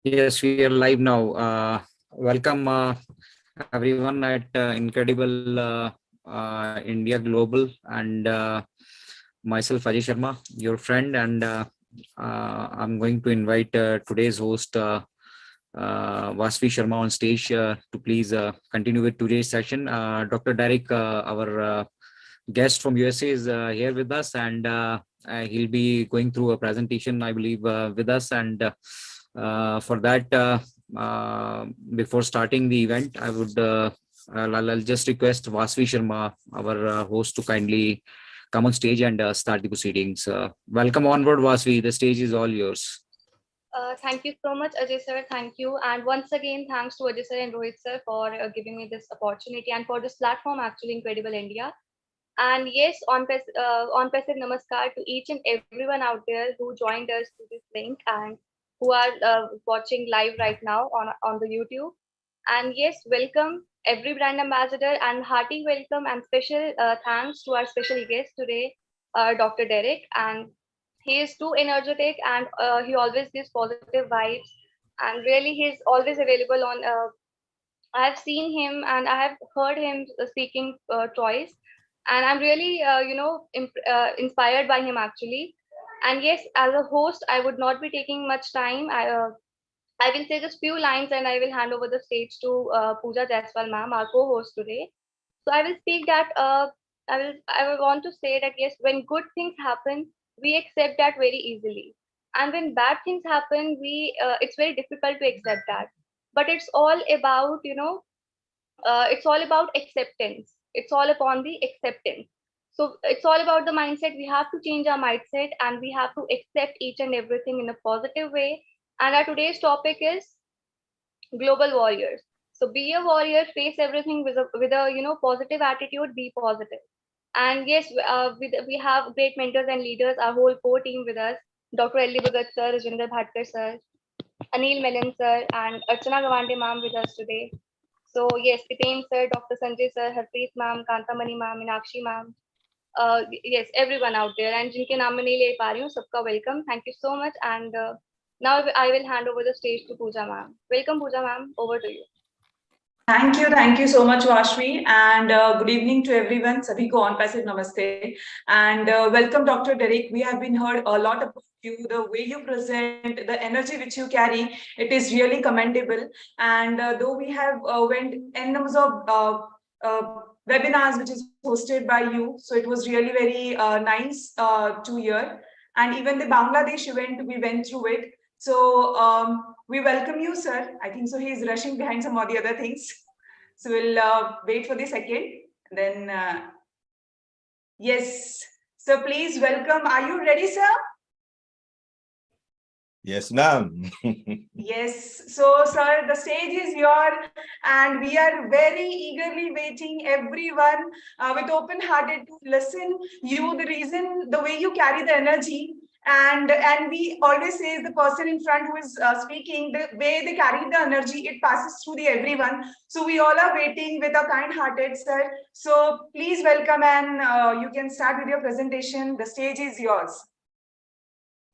Yes, we are live now. Welcome everyone at Incredible India Global and myself Ajay Sharma, your friend, and I'm going to invite today's host Vasvi Sharma on stage to please continue with today's session. Dr. Derek, our guest from USA, is here with us, and he'll be going through a presentation, I believe, with us. And for that, before starting the event, I'll just request Vasvi Sharma, our host, to kindly come on stage and start the proceedings. Welcome onward, Vasvi. The stage is all yours. Thank you so much, Ajay sir. Thank you. And once again, thanks to Ajay sir and Rohit sir for giving me this opportunity and for this platform, actually, Incredible India. And yes, on passive namaskar to each and everyone out there who joined us to this link and who are watching live right now on the YouTube. And yes, welcome every brand ambassador and hearty welcome and special thanks to our special guest today, Dr. Derek. And he is too energetic and he always gives positive vibes. And really, he's always available on. I have seen him and I have heard him speaking twice, and I'm really, inspired by him actually. And yes, as a host, I would not be taking much time. I will say just few lines and I will hand over the stage to Pooja Jaiswal ma'am, our co-host today. So I will speak that I will want to say that yes, when good things happen, we accept that very easily, and when bad things happen, we it's very difficult to accept that. But it's all about it's all about acceptance. It's all upon the acceptance. So it's all about the mindset. We have to change our mindset and we have to accept each and everything in a positive way. And our today's topic is global warriors. So be a warrior, face everything with a positive attitude, be positive. And yes, we have great mentors and leaders, our whole core team with us. Dr. Ellie Bhagat sir, Rajinder Bhatkar sir, Anil Menon sir, and Archana Gawande ma'am with us today. So yes, Dipen sir, Dr. Sanjay sir, Harpreet ma'am, Kantamani ma'am, Meenakshi ma'am, yes, everyone out there, and जिनके नाम मैं नहीं ले पा रही हूँ, सबका welcome. Thank you so much, and now I will hand over the stage to Pooja ma'am. Welcome, Pooja ma'am. Over to you. Thank you so much, Vashvi, and good evening to everyone. Sabhi ko on passive namaste, and welcome, Dr. Derek. We have been heard a lot about you, the way you present, the energy which you carry. It is really commendable. And though we have went n numbers of webinars which is hosted by you, so it was really very nice to hear. And even the Bangladesh event, we went through it. So we welcome you, sir. I think so. He's rushing behind some of the other things. So we'll wait for the second. Then, yes. So please welcome. Are you ready, sir? Yes, ma'am. Yes. So, sir, the stage is yours, and we are very eagerly waiting, everyone, with open hearted to listen you, the reason, the way you carry the energy. And we always say the person in front who is speaking, the way they carry the energy, it passes through the everyone. So we all are waiting with a kind-hearted, sir. So please welcome, and you can start with your presentation. The stage is yours.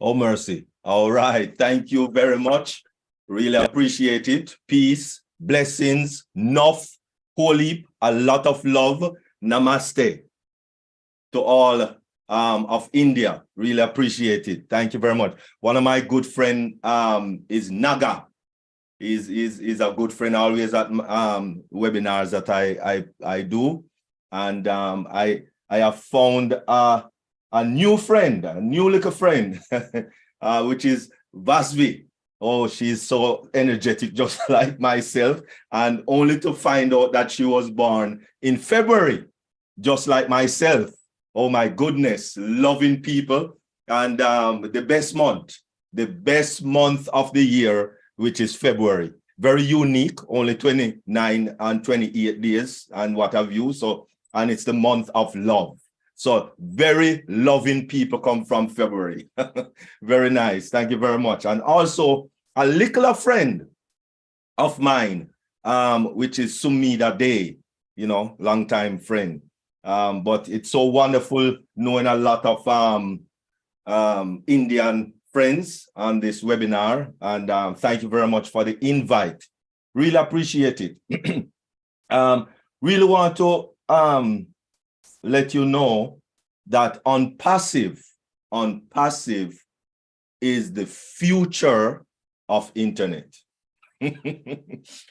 Oh, mercy. All right. Thank you very much. Really appreciate it. Peace, blessings, enough, holy, a lot of love. Namaste to all of India. Really appreciate it. Thank you very much. One of my good friend is Naga. Is a good friend always at webinars that I do. And I have found a new friend, a new little friend, which is Vasvi. Oh, she's so energetic, just like myself. And only to find out that she was born in February, just like myself. Oh my goodness, loving people. And the best month of the year, which is February. Very unique, only 29 and 28 days and what have you. So, and it's the month of love. So very loving people come from February. Very nice. Thank you very much. And also a little friend of mine, which is Sumida Day, longtime friend. But it's so wonderful knowing a lot of Indian friends on this webinar, and thank you very much for the invite. Really appreciate it. Really want to let you know that OnPassive is the future of internet.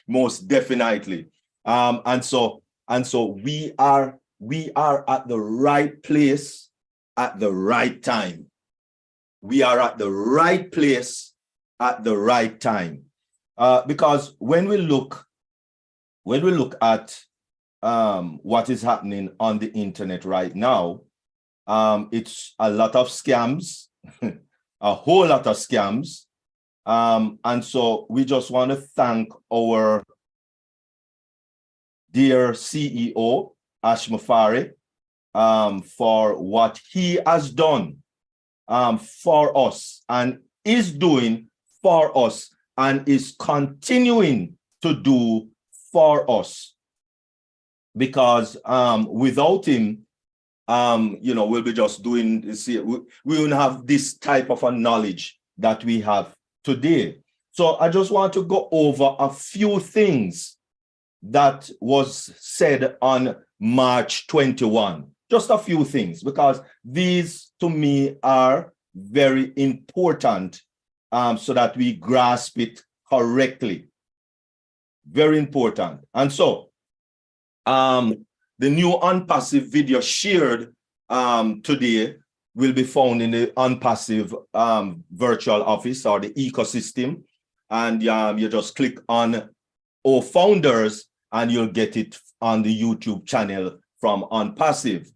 Most definitely. And so we are at the right place at the right time. We are at the right place at the right time. Because when we look at what is happening on the internet right now, it's a lot of scams, a whole lot of scams. And so we just want to thank our dear CEO, Ash Mafari, for what he has done for us and is doing for us and is continuing to do for us. Because without him, we'll be just doing this. We wouldn't have this type of a knowledge that we have today. So I just want to go over a few things that was said on March 21. Just a few things, because these to me are very important so that we grasp it correctly. Very important. And so the new OnPassive video shared today will be found in the OnPassive virtual office or the ecosystem. And you just click on our founders and you'll get it on the YouTube channel from OnPassive.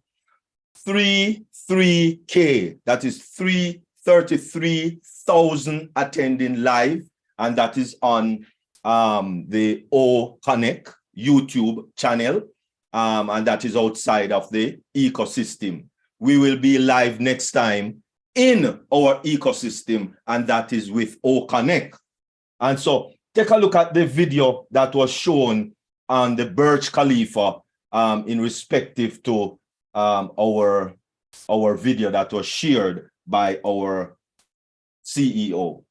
33K, that is 33,000 attending live, and that is on the O Connect YouTube channel, and that is outside of the ecosystem. We will be live next time in our ecosystem, and that is with O Connect. And so take a look at the video that was shown on the Burj Khalifa in respective to our video that was shared by our CEO.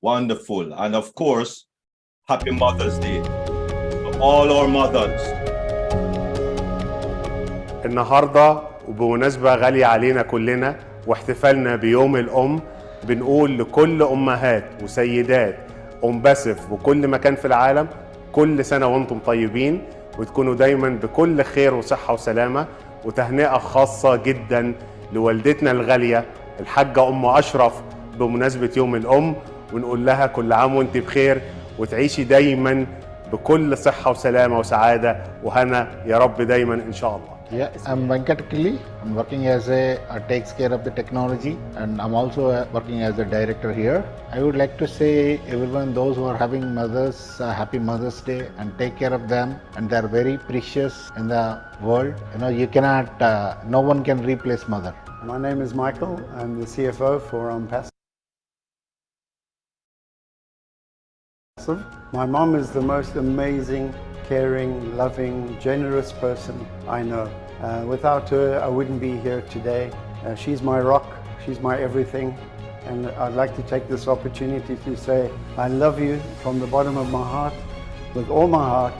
Wonderful. And of course, happy Mother's Day to all our mothers. النهارده وبمناسبة غالية علينا كلنا واحتفالنا بيوم الأم، بنقول لكل أمهات وسيدات أمباسف وكل مكان في العالم كل سنة وأنتم طيبين، وتكونوا دايما بكل خير وصحة وسلامة. وتهنئة خاصة جدا لوالدتنا الغالية الحاجة أم أشرف بمناسبة يوم الأم، ونقول لها كل عام وانت بخير وتعيشي دايما بكل صحة وسلامة وسعادة وهنا يا رب دايما إن شاء الله. Yeah, I'm Venkat Killi. I'm working as takes care of the technology, and I'm also working as a director here. I would like to say everyone, those who are having mothers, happy Mother's Day, and take care of them. And they're very precious in the world. You know, you cannot, no one can replace mother. My name is Michael. I'm the CFO for Passive. My mom is the most amazing, caring, loving, generous person I know. Without her, I wouldn't be here today. She's my rock, she's my everything. And I'd like to take this opportunity to say, I love you from the bottom of my heart, with all my heart,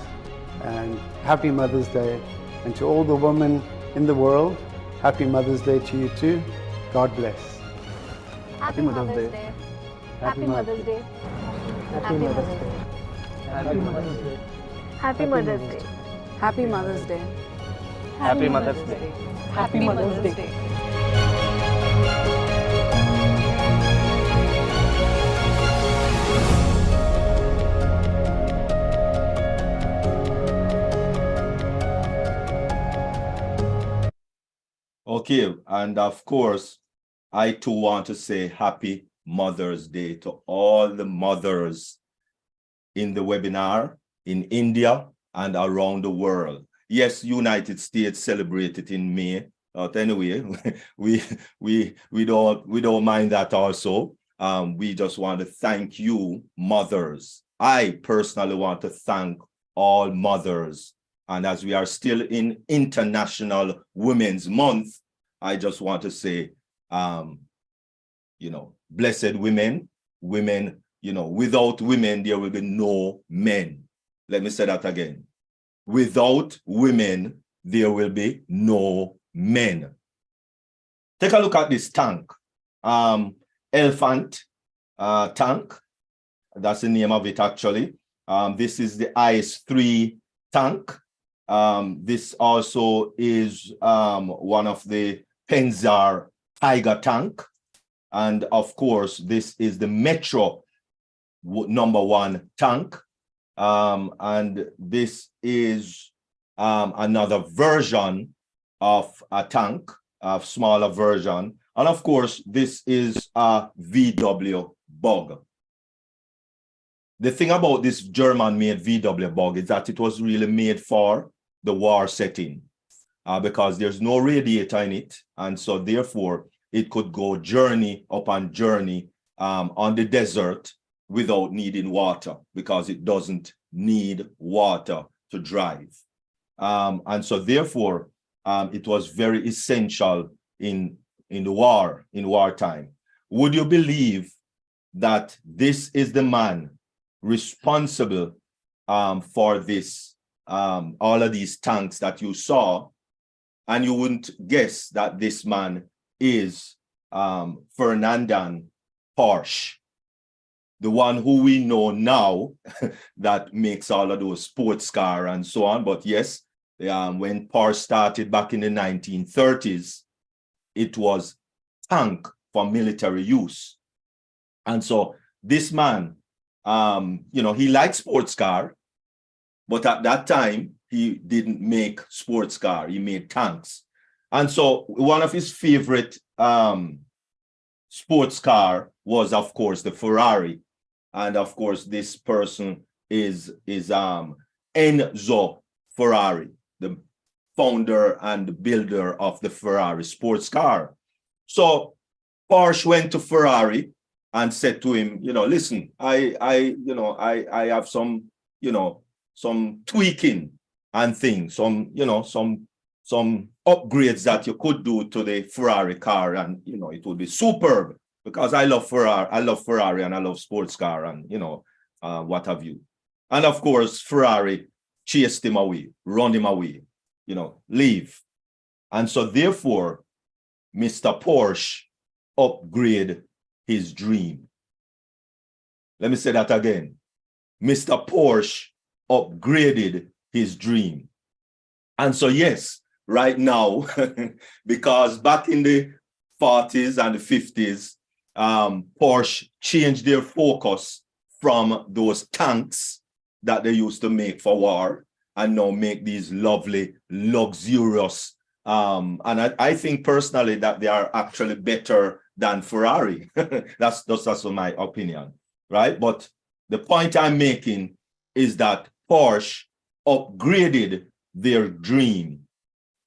and happy Mother's Day. And to all the women in the world, happy Mother's Day to you too. God bless. Happy Mother's Day. Happy Mother's Day. Happy Mother's Day. Happy Mother's Day. Happy Mother's Day. Happy Mother's Day. Happy Mother's Day. Happy Mother's Day. Okay, and of course, I too want to say happy Mother's Day to all the mothers in the webinar, in India and around the world. Yes, United States celebrated in May, but anyway, we don't mind that also. We just want to thank you, mothers. I personally want to thank all mothers. And as we are still in International Women's Month, I just want to say, blessed women, without women, there will be no men. Let me say that again. Without women, there will be no men. Take a look at this tank. Elephant tank. That's the name of it, actually. This is the IS-3 tank. This also is one of the Penzar Tiger tank. And of course, this is the Metro #1 tank. And this is another version of a tank, a smaller version. And of course, this is a VW Bug. The thing about this German-made VW Bug is that it was really made for the war setting because there's no radiator in it. And so therefore, it could go journey upon journey on the desert without needing water because it doesn't need water to drive. And so therefore, it was very essential in wartime. Would you believe that this is the man responsible for this, all of these tanks that you saw, and you wouldn't guess that this man is Ferdinand Porsche, the one who we know now that makes all of those sports car and so on. But yes, when Porsche started back in the 1930s, it was tank for military use. And so this man, he liked sports car, but at that time, he didn't make sports car, he made tanks. And so one of his favorite sports car was, of course, the Ferrari. And of course, this person is Enzo Ferrari, the founder and builder of the Ferrari sports car. So Porsche went to Ferrari and said to him, listen, I have some tweaking and things, some upgrades that you could do to the Ferrari car, and it would be superb. because I love Ferrari and I love sports car and, you know, what have you. And of course, Ferrari chased him away, run him away, you know, leave. And so therefore, Mr. Porsche upgrade his dream. Let me say that again. Mr. Porsche upgraded his dream. And so, yes, right now, because back in the 40s and the 50s, Porsche changed their focus from those tanks that they used to make for war and now make these lovely, luxurious, and I think personally that they are actually better than Ferrari. That's my opinion, right? But the point I'm making is that Porsche upgraded their dream.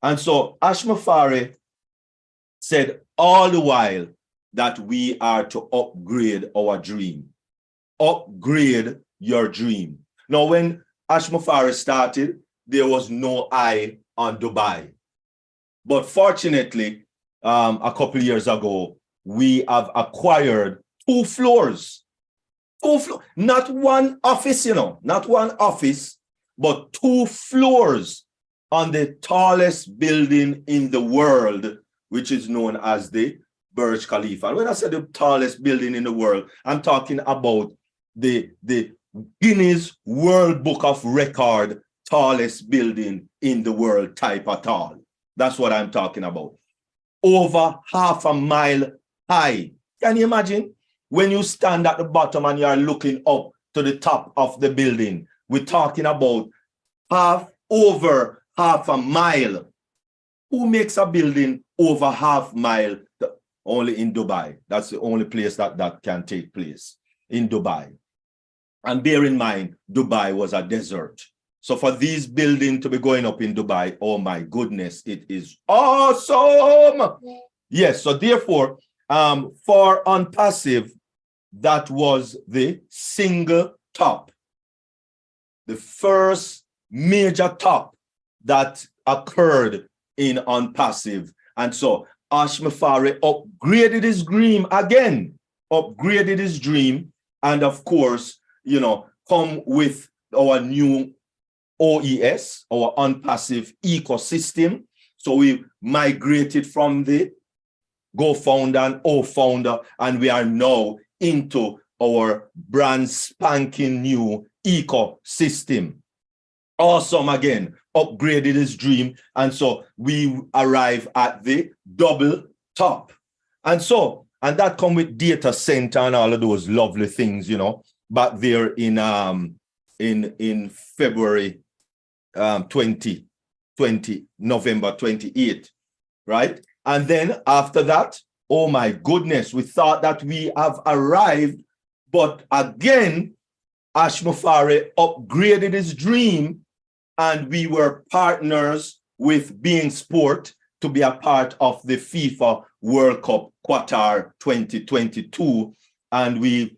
And so Ashmafari said all the while that we are to upgrade our dream. Upgrade your dream. Now, when Ashmafari started, there was no eye on Dubai. But fortunately, a couple of years ago, we have acquired 2 floors. 2 floors, not one office, you know, not one office, but 2 floors on the tallest building in the world, which is known as the Burj Khalifa. And when I say the tallest building in the world, I'm talking about the Guinness World Book of Record tallest building in the world type at all. That's what I'm talking about. Over half a mile high. Can you imagine? When you stand at the bottom and you are looking up to the top of the building, we're talking about over half a mile. Who makes a building over half mile? Only in Dubai. That's the only place that can take place, in Dubai. And bear in mind, Dubai was a desert. So for these buildings to be going up in Dubai, oh my goodness, it is awesome. Yes, so therefore, for OnPassive, that was the single top. The first major top that occurred in OnPassive. And so Ashmafari upgraded his dream again, upgraded his dream, and of course, you know, come with our new OES, our OnPassive ecosystem. So we migrated from the Go-Founder and O-Founder, and we are now into our brand spanking new ecosystem. Awesome again, upgraded his dream. And so we arrive at the double top. And that come with data center and all of those lovely things, you know, back there in February 2020, November 28th, right? And then after that, oh my goodness, we thought that we have arrived, but again, Ashmafari upgraded his dream, and we were partners with Being Sport to be a part of the FIFA World Cup Qatar 2022, and we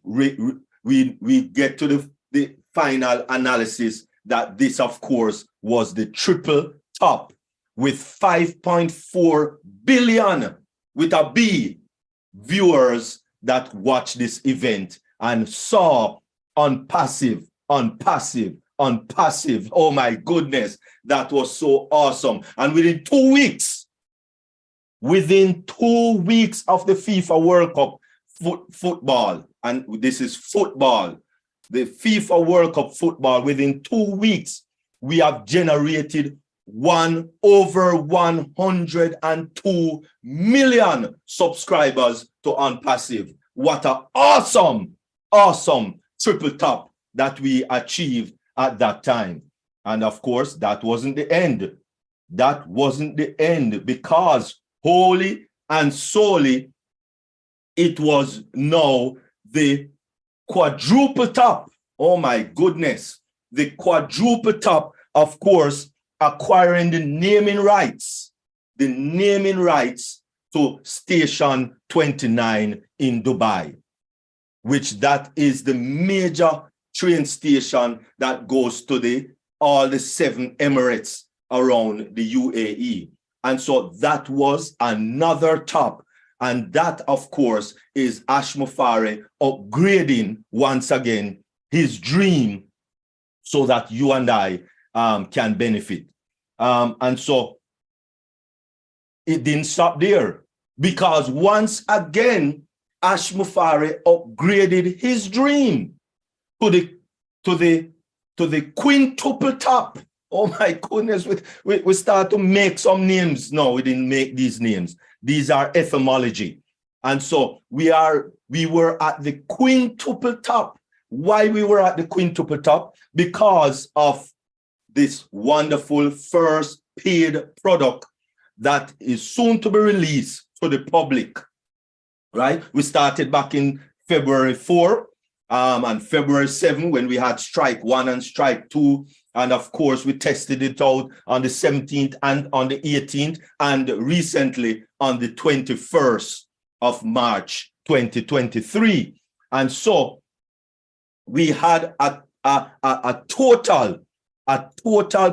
get to the final analysis that this, of course, was the triple top with 5.4 billion with a B viewers that watched this event and saw OnPassive. Oh my goodness, that was so awesome. And within 2 weeks of the FIFA World Cup football, and this is football, the FIFA World Cup football, within 2 weeks, we have generated over 102 million subscribers to OnPassive. What an awesome triple top that we achieved at that time. And of course, that wasn't the end. That wasn't the end, because wholly and solely, it was now the quadruple top. Oh my goodness. The quadruple top, of course, acquiring the naming rights to Station 29 in Dubai, which that is the major train station that goes to all the 7 Emirates around the UAE. And so that was another top. And that, of course, is Ash Mufare upgrading once again his dream so that you and I can benefit. And so it didn't stop there, because once again, Ash Mufare upgraded his dream to the quintuple top. Oh my goodness, we start to make some names. No, we didn't make these names. These are etymology. And so we were at the quintuple top. Why we were at the quintuple top? Because of this wonderful first paid product that is soon to be released to the public, right? We started back in February 4 and February 7 when we had strike 1 and strike 2. And of course, we tested it out on the 17th and on the 18th, and recently on the 21st of March, 2023. And so we had a total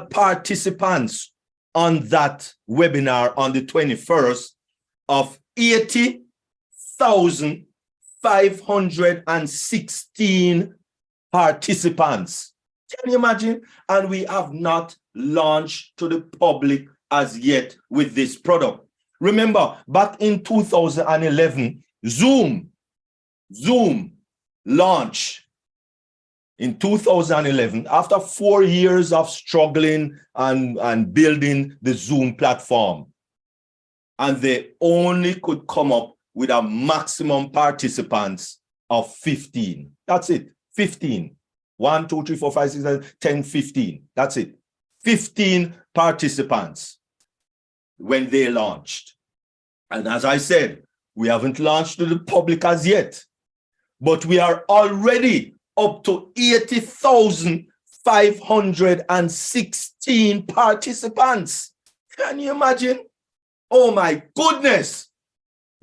participants on that webinar on the 21st of 80,516 participants. Can you imagine? And we have not launched to the public as yet with this product. Remember, back in 2011, Zoom launched in 2011, after 4 years of struggling and building the Zoom platform. And they only could come up with a maximum participants of 15. That's it, 15. 1, 2, 3, 4, 5, 6, 7, 10, 15. That's it. 15 participants when they launched. And as I said, we haven't launched to the public as yet, but we are already up to 80,516 participants. Can you imagine? Oh my goodness.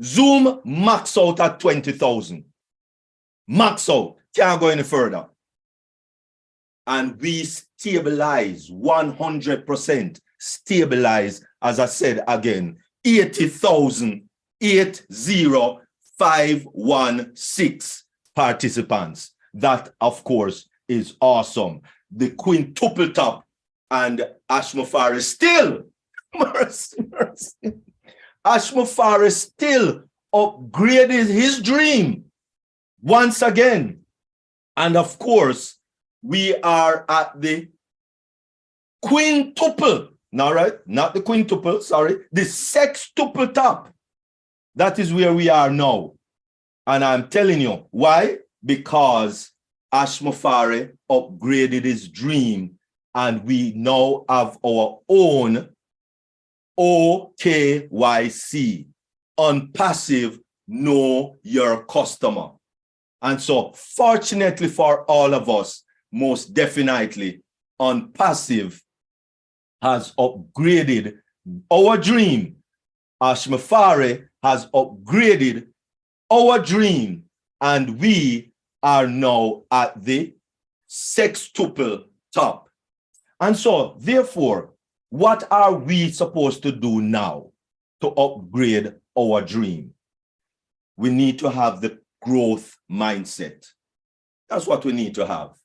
Zoom max out at 20,000. Max out. Can't go any further. And we stabilize 100%. Stabilize, as I said again, 80,516 participants. That, of course, is awesome. The quintuple top, and Ash Mufare still, mercy. Ash Mufare still upgraded his dream once again. And of course, we are at the quintuple, now, right? Not the quintuple, sorry, the sextuple top. That is where we are now. And I'm telling you, why? Because Ash Mufare upgraded his dream, and we now have our own OKYC, on passive, know your customer. And so fortunately for all of us, most definitely, on passive has upgraded our dream. Ash Mufare has upgraded our dream, and we are now at the sextuple top. And so, therefore, what are we supposed to do now to upgrade our dream? We need to have the growth mindset. That's what we need to have.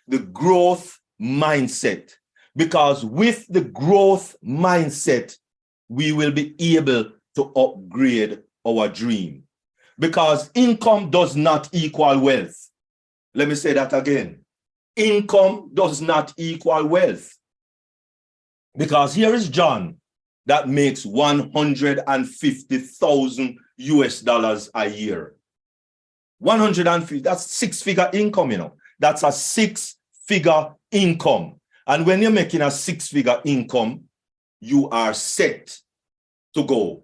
The growth mindset. Because with the growth mindset, we will be able to upgrade our dream. Because income does not equal wealth. Let me say that again. Income does not equal wealth. Because here is John that makes 150,000 US dollars a year. 150, that's 6-figure income, you know. That's a 6-figure income. And when you're making a 6-figure income, you are set to go.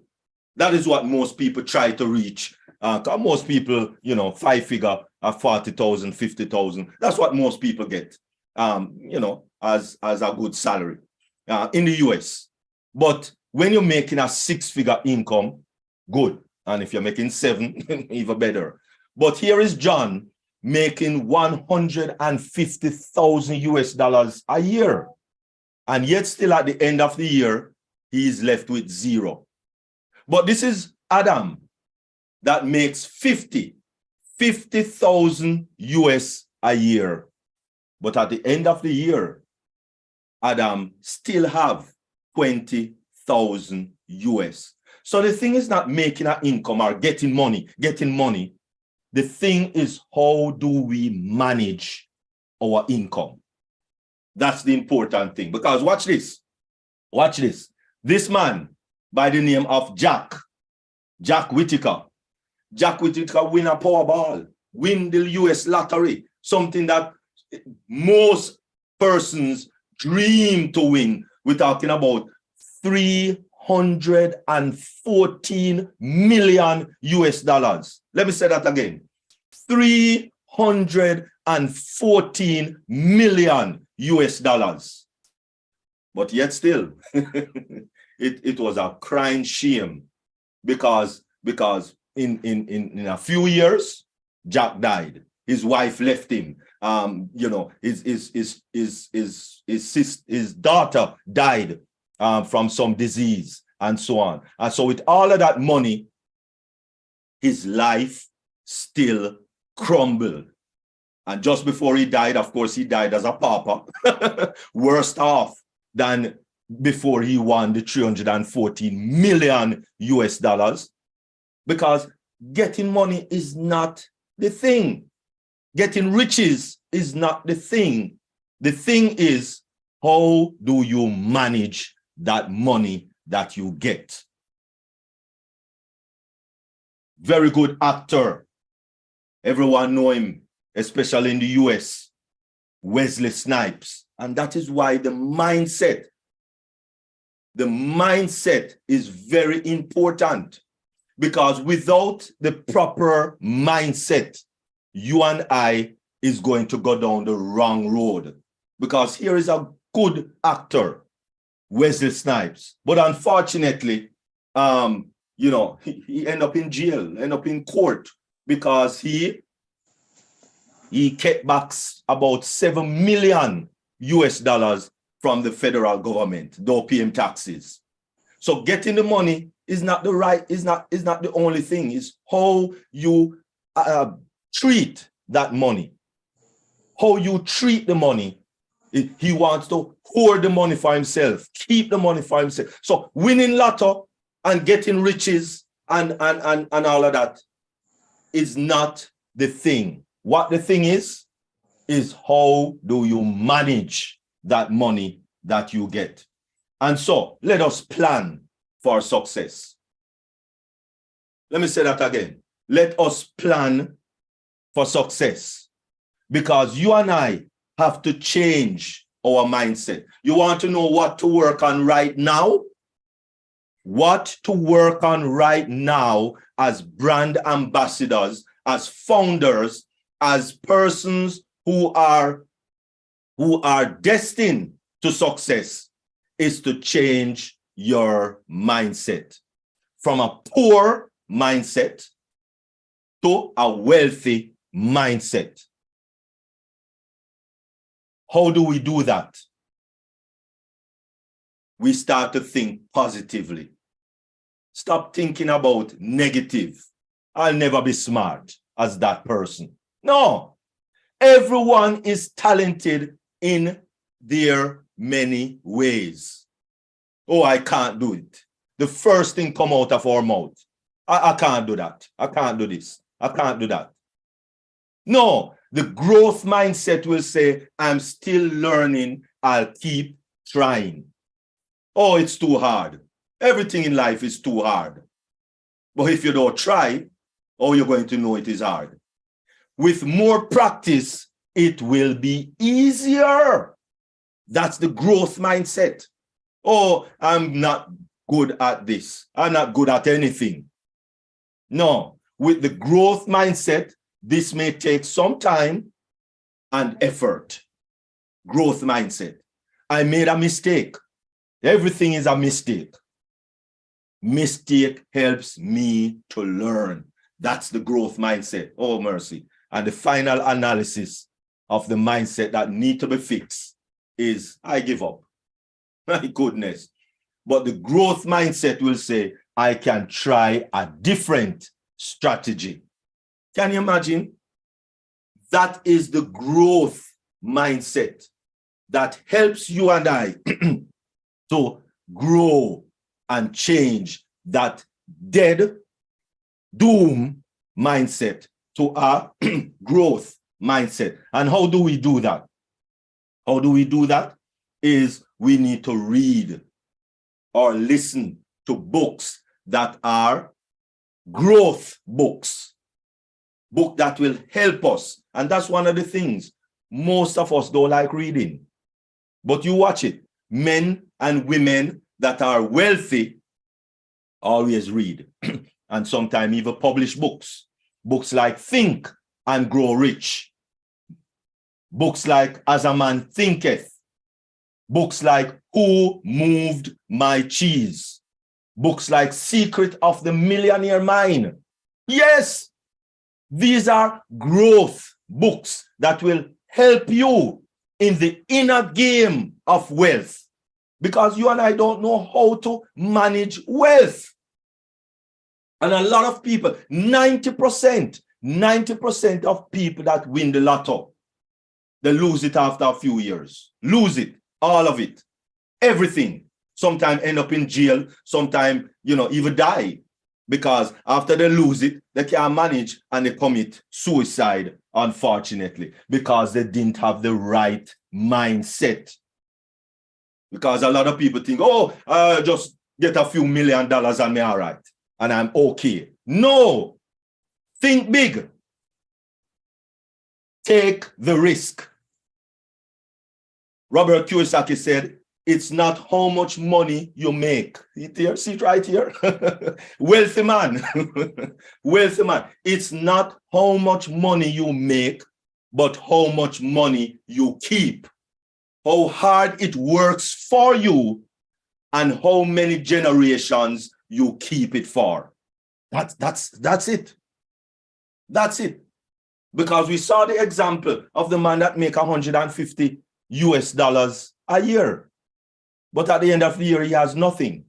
That is what most people try to reach. Most people, 5-figure, 40,000, 50,000. That's what most people get, as a good salary in the US. But when you're making a 6-figure income, good. And if you're making 7, even better. But here is John making 150,000 US dollars a year. And yet still at the end of the year, he is left with 0. But this is Adam. that makes 50,000 US a year. But at the end of the year, Adam still have 20,000 US. So the thing is not making an income or getting money. The thing is, how do we manage our income? That's the important thing. Because watch this. This man by the name of Jack Whittaker. Jack Whittaker win a Powerball, win the US lottery, something that most persons dream to win. We're talking about 314 million US dollars. Let me say that again. 314 million US dollars. But yet still, it was a crying shame because in a few years, Jack died. His wife left him. His daughter died from some disease and so on. And so with all of that money, his life still crumbled. And just before he died, of course, he died as a pauper, worse off than before he won the 314 million US dollars, because getting money is not the thing. Getting riches is not the thing. The thing is, how do you manage that money that you get? Very good actor. Everyone know him, especially in the US, Wesley Snipes. And that is why the mindset is very important, because without the proper mindset, you and I is going to go down the wrong road. Because here is a good actor, Wesley Snipes, but unfortunately, he end up in jail, end up in court, because he kept back about 7 million US dollars from the federal government, don't pay him taxes. So getting the money is not the only thing. It's how you treat that money, how you treat the money. He wants to hoard the money for himself, keep the money for himself. So winning lotto and getting riches and all of that is not the thing. What the thing is how do you manage that money that you get? And so let us plan for success. Let me say that again. Let us plan for success, because you and I have to change our mindset. You want to know what to work on right now? What to work on right now as brand ambassadors, as founders, as persons who are destined to success, is to change your mindset from a poor mindset to a wealthy mindset. How do we do that? We start to think positively. Stop thinking about negative. I'll never be smart as that person. No, everyone is talented in their many ways. Oh, I can't do it. The first thing come out of our mouth. I can't do that. I can't do this. I can't do that. No, the growth mindset will say, I'm still learning. I'll keep trying. Oh, it's too hard. Everything in life is too hard. But if you don't try, how are you going to know it is hard? With more practice, it will be easier. That's the growth mindset. Oh, I'm not good at this. I'm not good at anything. No, with the growth mindset, this may take some time and effort. Growth mindset. I made a mistake. Everything is a mistake. Mistake helps me to learn. That's the growth mindset. Oh, mercy. And the final analysis of the mindset that need to be fixed is, I give up. My goodness. But the growth mindset will say, I can try a different strategy. Can you imagine? That is the growth mindset that helps you and I to grow and change that dead doom mindset to a growth mindset. And how do we do that? How do we do that? Is we need to read or listen to books that are growth books, book that will help us. And that's one of the things most of us don't like reading. But you watch it. Men and women that are wealthy always read and sometimes even publish books. Books like Think and Grow Rich. Books like As a Man Thinketh. Books like Who Moved My Cheese. Books like Secret of the Millionaire Mind. Yes, these are growth books that will help you in the inner game of wealth, because you and I don't know how to manage wealth. And a lot of people, 90% of people that win the lotto, they lose it after a few years. Lose it, all of it, everything. Sometimes end up in jail, sometimes, even die. Because after they lose it, they can't manage and they commit suicide, unfortunately, because they didn't have the right mindset. Because a lot of people think, oh, just get a few $1 million and I'm all right, and I'm okay. No, think big. Take the risk. Robert Kiyosaki said, it's not how much money you make. See it right here? Wealthy man. Wealthy man. It's not how much money you make, but how much money you keep. How hard it works for you and how many generations you keep it for. That's it. That's it. Because we saw the example of the man that make $150 a year. But at the end of the year, he has nothing.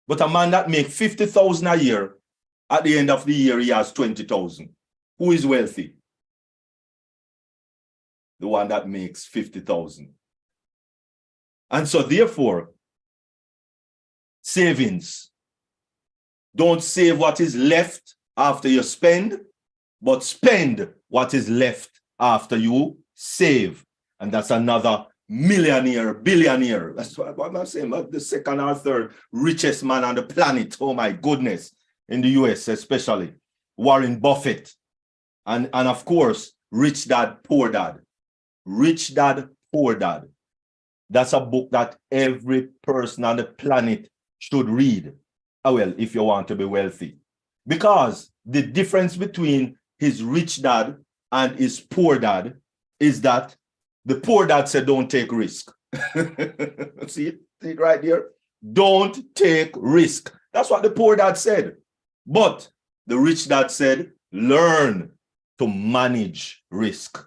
But a man that makes $50,000 a year, at the end of the year, he has $20,000. Who is wealthy? The one that makes $50,000. And so therefore, savings. Don't save what is left after you spend, but spend what is left after you save. And that's another millionaire, billionaire. That's what I'm saying. The second or third richest man on the planet. Oh my goodness. In the US especially. Warren Buffett. And of course, Rich Dad, Poor Dad. Rich Dad, Poor Dad. That's a book that every person on the planet should read. Well, if you want to be wealthy. Because the difference between his rich dad and his poor dad is that the poor dad said, don't take risk. See it right here? Don't take risk. That's what the poor dad said. But the rich dad said, learn to manage risk.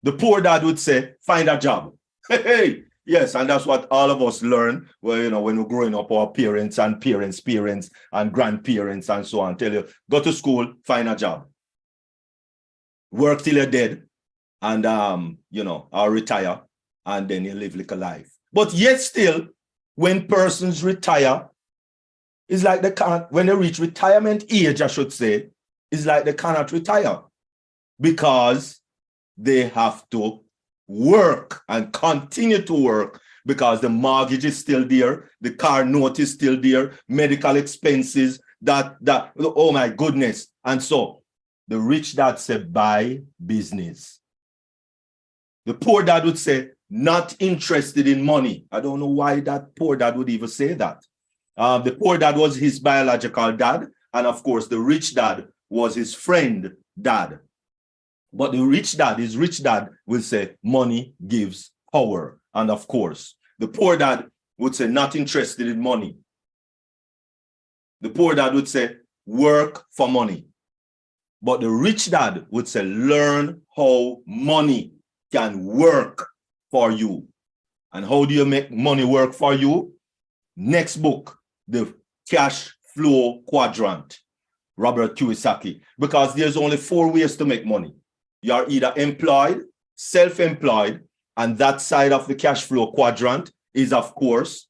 The poor dad would say, find a job. Hey, yes, and that's what all of us learn. Well, when we're growing up, our parents and parents and grandparents and so on tell you, go to school, find a job. Work till you're dead. And, I'll retire, and then you live like a life. But yet still, when persons retire, it's like they can't, when they reach retirement age, I should say, it's like they cannot retire because they have to work and continue to work because the mortgage is still there, the car note is still there, medical expenses, that, oh my goodness. And so the rich dad said, buy business. The poor dad would say, not interested in money. I don't know why that poor dad would even say that. The poor dad was his biological dad. And of course, the rich dad was his friend dad. But the rich dad, his rich dad will say, money gives power. And of course, the poor dad would say, not interested in money. The poor dad would say, work for money. But the rich dad would say, learn how money can work for you. And how do you make money work for you? Next book, The Cash Flow Quadrant. Robert Kiyosaki, because there's only 4 ways to make money. You are either employed, self-employed, and that side of the cash flow quadrant is, of course,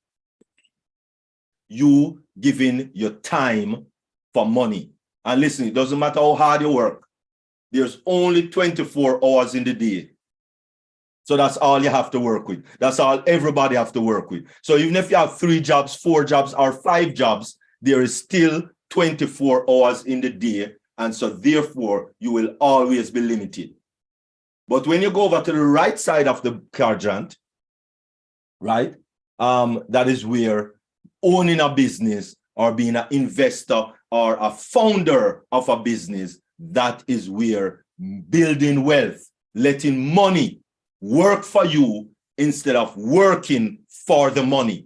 you giving your time for money. And listen, it doesn't matter how hard you work. There's only 24 hours in the day. So that's all you have to work with. That's all everybody have to work with. So even if you have 3 jobs, 4 jobs, or 5 jobs, there is still 24 hours in the day. And so therefore, you will always be limited. But when you go over to the right side of the quadrant, right, that is where owning a business or being an investor or a founder of a business, that is where building wealth, letting money work for you instead of working for the money.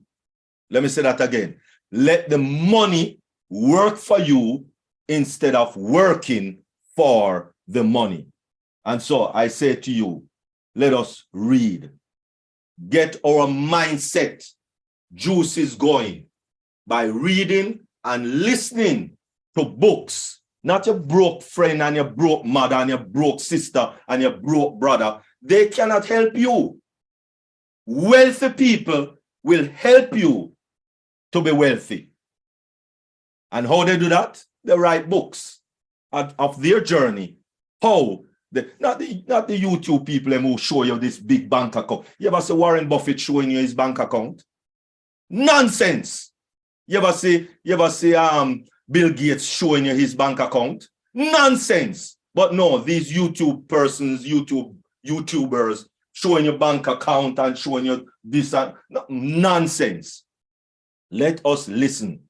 Let me say that again. Let the money work for you instead of working for the money. And so I say to you, let us read. Get our mindset juices going by reading and listening to books. Not your broke friend and your broke mother and your broke sister and your broke brother. They cannot help you. Wealthy people will help you to be wealthy. And how they do that? They write books of their journey. How? Not the YouTube people who show you this big bank account. You ever see Warren Buffett showing you his bank account? Nonsense. You ever see Bill Gates showing you his bank account? Nonsense. But no, these YouTube persons, YouTubers showing your bank account and showing you this and nonsense. Let us listen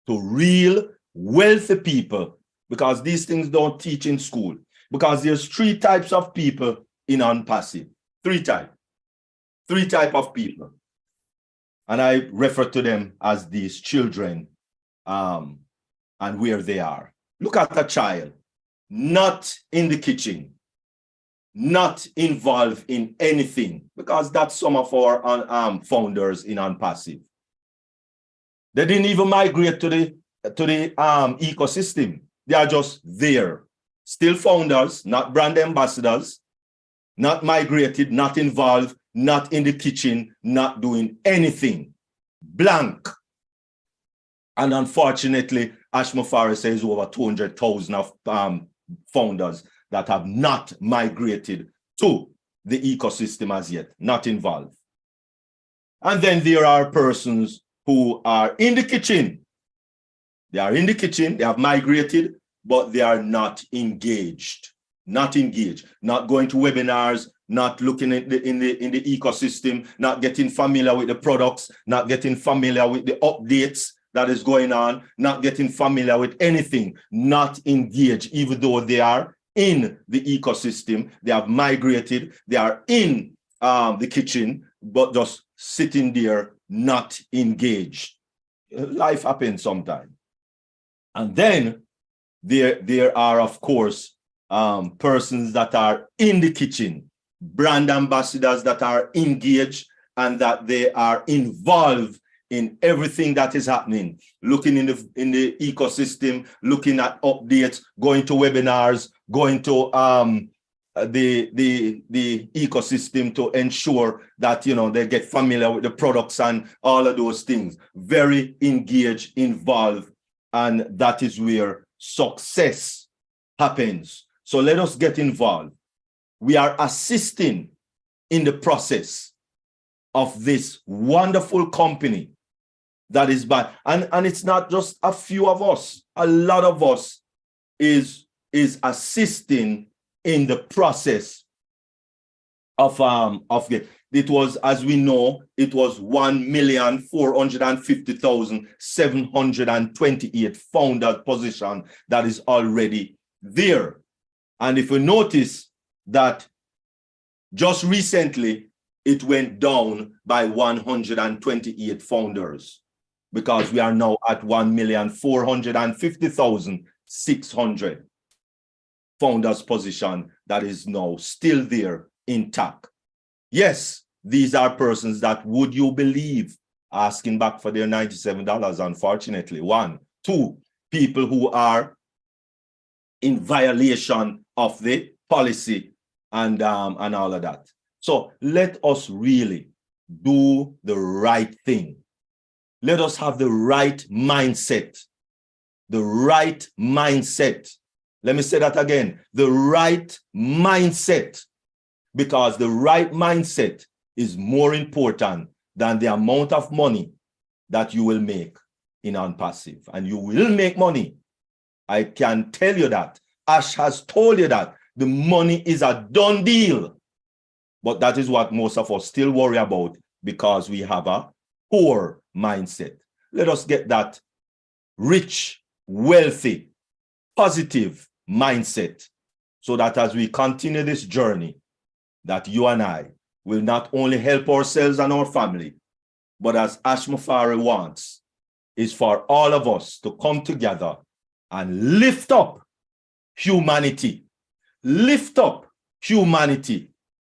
to real wealthy people, because these things don't teach in school. Because there's 3 types of people in unpassive. 3 types. 3 types of people. And I refer to them as these children and where they are. Look at a child, not in the kitchen, not involved in anything, because that's some of our founders in unpassive. They didn't even migrate to the ecosystem. They are just there. Still founders, not brand ambassadors, not migrated, not involved, not in the kitchen, not doing anything. Blank. And unfortunately, Ashma Farah says over 200,000 of founders that have not migrated to the ecosystem as yet, not involved. And then there are persons who are in the kitchen. They are in the kitchen, they have migrated, but they are not engaged, not going to webinars, not looking at in the ecosystem, not getting familiar with the products, not getting familiar with the updates that is going on, not getting familiar with anything, not engaged, even though they are in the ecosystem, they have migrated, they are in the kitchen, but just sitting there, not engaged. Life happens sometimes. And then there are, of course, persons that are in the kitchen, brand ambassadors that are engaged and that they are involved in everything that is happening, looking in the ecosystem, looking at updates, going to webinars, going to the ecosystem to ensure that they get familiar with the products and all of those things. Very engaged, involved, and that is where success happens. So let us get involved. We are assisting in the process of this wonderful company that is bad. And it's not just a few of us. A lot of us is assisting in the process of it was, as we know, it was 1,450,728 founder position that is already there. And if we notice that just recently, it went down by 128 founders, because we are now at 1,450,600 founders position that is now still there intact. Yes, these are persons that, would you believe, asking back for their $97, unfortunately. 1, 2, people who are in violation of the policy and all of that. So let us really do the right thing. Let us have the right mindset. The right mindset. Let me say that again. The right mindset. Because the right mindset is more important than the amount of money that you will make in OnPassive. And you will make money. I can tell you that. Ash has told you that. The money is a done deal. But that is what most of us still worry about because we have a poor mindset. Let us get that rich, wealthy, positive mindset so that as we continue this journey, that you and I will not only help ourselves and our family, but as Ash Mufari wants, is for all of us to come together and lift up humanity. Lift up humanity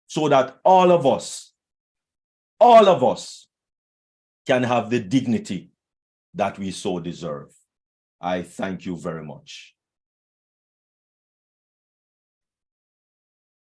so that all of us can have the dignity that we so deserve. I thank you very much.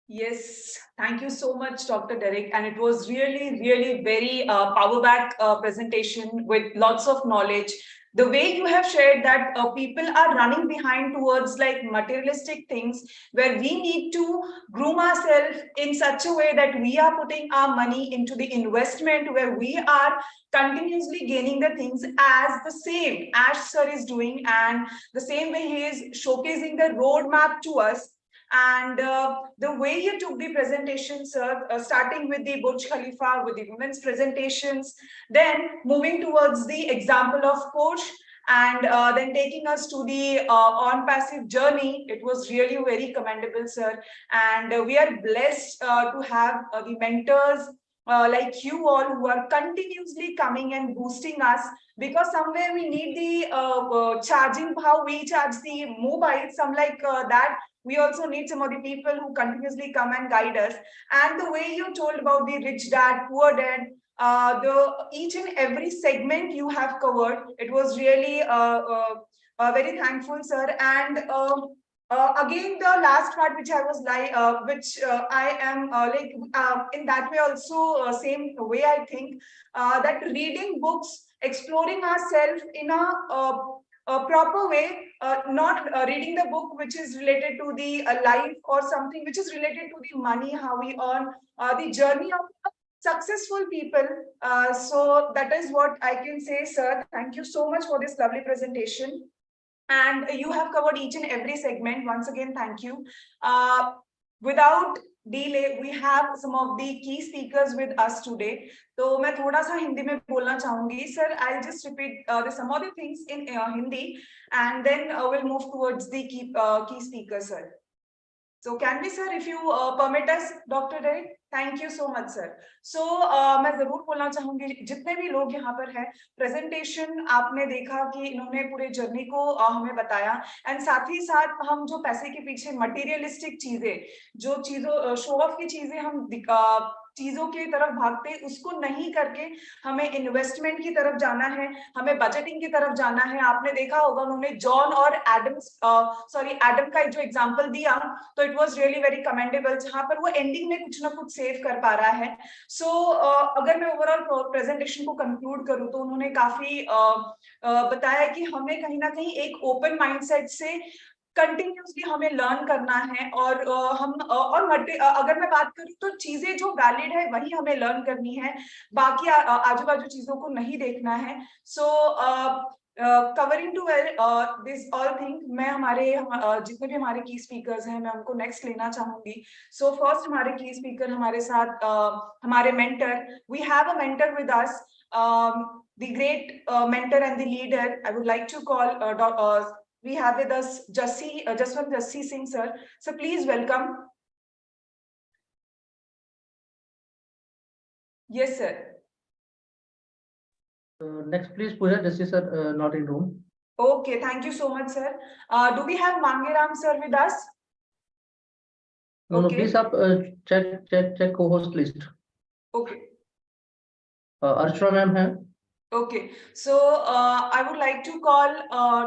Yes, thank you so much, Dr. Derek. And it was really, really very power-back presentation with lots of knowledge. The way you have shared that people are running behind towards like materialistic things where we need to groom ourselves in such a way that we are putting our money into the investment where we are continuously gaining the things as the same Ash sir is doing, and the same way he is showcasing the roadmap to us. And the way you took the presentation, sir, starting with the Burj Khalifa, with the women's presentations, then moving towards the example of Porsche, and then taking us to the OnPassive journey, it was really very commendable, sir. And we are blessed to have the mentors like you all who are continuously coming and boosting us, because somewhere we need the charging, how we charge the mobile, some like that. We also need some of the people who continuously come and guide us. And the way you told about the rich dad, poor dad, each and every segment you have covered, it was really very thankful, sir. And again, the last part which I was like, I am like in that way also, same way I think that reading books, exploring ourselves in a proper way, not reading the book which is related to the life or something which is related to the money, how we earn, the journey of successful people. So that is what I can say, sir. Thank you so much for this lovely presentation. And you have covered each and every segment. Once again, thank you. Without delay, we have some of the key speakers with us today. So मैं थोड़ा सा हिंदी में बोलना चाहूंगी, sir. I'll just repeat some of the things in Hindi, and then we'll move towards the key speakers, sir. So can we, sir, if you permit us, Dr. Derek? Thank you so much, sir. So मैं जरूर बोलना चाहूंगी, जितने भी लोग यहाँ पर हैं, प्रेजेंटेशन आपने देखा कि इन्होंने पूरे जर्नी को हमें बताया, एंड साथ ही साथ हम जो पैसे के पीछे मटेरियलिस्टिक चीजें, जो चीजों शो ऑफ की चीजें हम चीजों की तरफ भागते, उसको नहीं करके हमें इन्वेस्टमेंट की तरफ जाना है, हमें बजटिंग की तरफ जाना है. आपने देखा होगा उन्होंने जॉन और एडम का जो एग्जांपल दिया, तो it was really very commendable, जहां पर वो एंडिंग में कुछ ना कुछ सेव कर पा रहा है. सो अगर मैं ओवरऑल प्रेजेंटेशन को कंक्लूड करूं तो उन्होंने काफी बताया कि हमें कहीं ना कहीं एक ओपन माइंडसेट से कंटिन्यूसली हमें लर्न करना है, और अगर मैं बात करूं तो चीजें जो वैलिड है वही हमें लर्न करनी है, बाकी आजू बाजू चीजों को नहीं देखना है. So covering to this all thing, मैं हमारे जितने भी हमारे की स्पीकर्स हैं, मैं उनको नेक्स्ट लेना चाहूंगी. सो फर्स्ट हमारे की स्पीकर हमारे साथ हमारे mentor, we have a mentor with us, the great mentor and the leader. I would like to call we have with us Jaswant Jassi Singh, sir. So please welcome. Yes, sir. Next, please, Pooja Jassi sir, not in room. Okay, thank you so much, sir. Do we have Mangeram sir with us? No, please up check co-host list. Okay. Archana ma'am hai. Okay, so I would like to call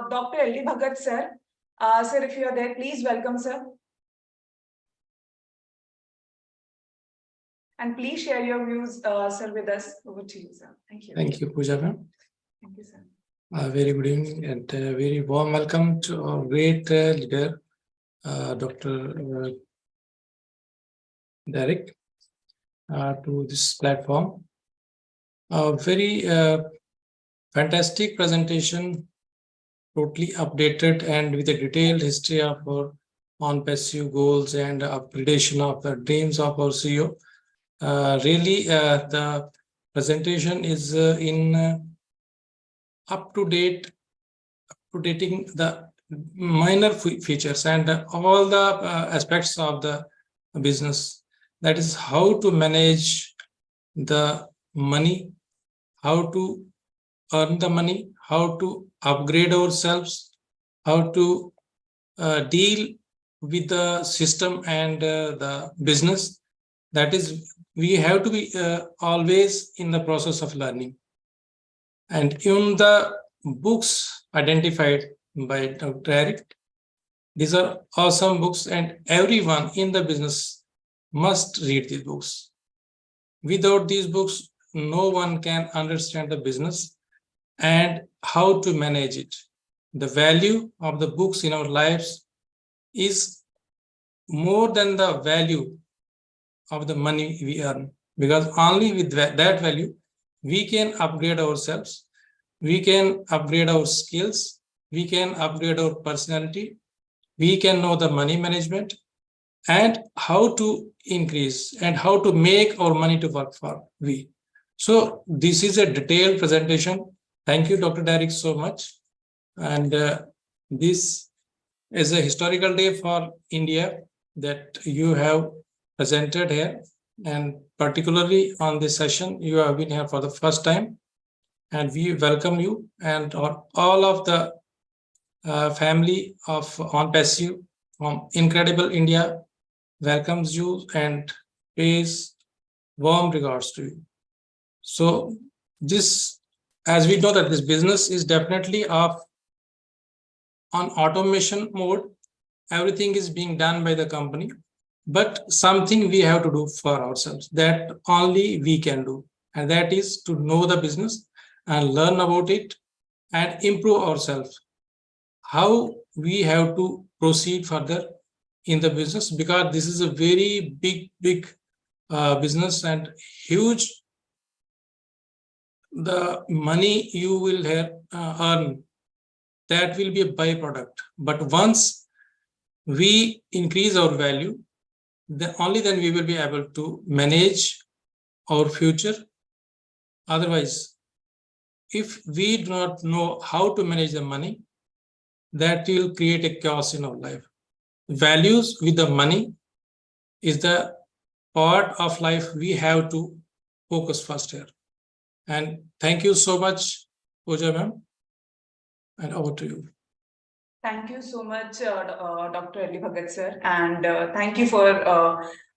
Dr. L.D. Bhagat sir. Sir, if you are there, please welcome, sir. And please share your views, sir, with us. Over to you, sir. Thank you. Thank you, Pooja ma'am. Thank you, sir. Very good evening and very warm welcome to our great leader, Dr. Derek, to this platform. A very fantastic presentation, totally updated and with a detailed history of our on-passive goals and upgradation of the dreams of our CEO. Really, the presentation is up-to-dating the minor features and all the aspects of the business. That is how to manage the money, how to earn the money, how to upgrade ourselves, how to deal with the system and the business. That is, we have to be always in the process of learning. And in the books identified by Dr. Eric, these are awesome books and everyone in the business must read these books. Without these books, no one can understand the business and how to manage it. The value of the books in our lives is more than the value of the money we earn, because only with that value, we can upgrade ourselves, we can upgrade our skills, we can upgrade our personality, we can know the money management and how to increase and how to make our money to work for we. So this is a detailed presentation. Thank you, Dr. Derek, so much. And this is a historical day for India that you have presented here, and particularly on this session, you have been here for the first time, and we welcome you and all of the family of on-passive from Incredible India welcomes you and pays warm regards to you. So this, as we know that this business is definitely on automation mode, everything is being done by the company, but something we have to do for ourselves that only we can do, and that is to know the business and learn about it and improve ourselves. How we have to proceed further in the business, because this is a very big business and huge. The money you will earn, that will be a byproduct. But once we increase our value, then only then we will be able to manage our future. Otherwise, if we do not know how to manage the money, that will create a chaos in our life. Values with the money is the part of life we have to focus first here. And thank you so much, Pooja ma'am, and over to you. Thank you so much, Dr. Ali Bhagat sir, and thank you for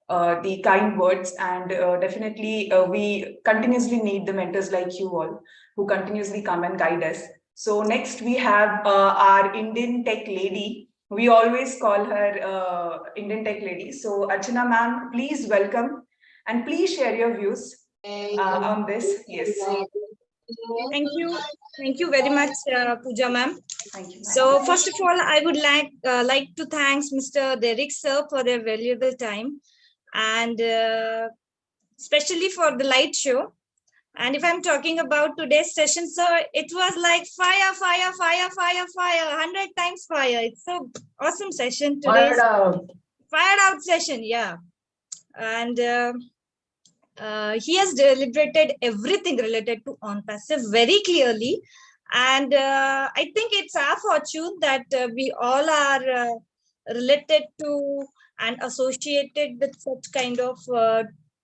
the kind words. And definitely, we continuously need the mentors like you all, who continuously come and guide us. So next we have our Indian tech lady. We always call her Indian tech lady. So Archana ma'am, please welcome and please share your views on this. Yes. Thank you very much, Pooja ma'am. Thank you. So first of all, I would like to thank Mr. Derek sir for their valuable time, and especially for the light show. And if I'm talking about today's session, so it was like fire, 100 times fire. It's so awesome session today. Fired out session, yeah. And he has deliberated everything related to on-passive very clearly. And I think it's our fortune that we all are related to and associated with such kind of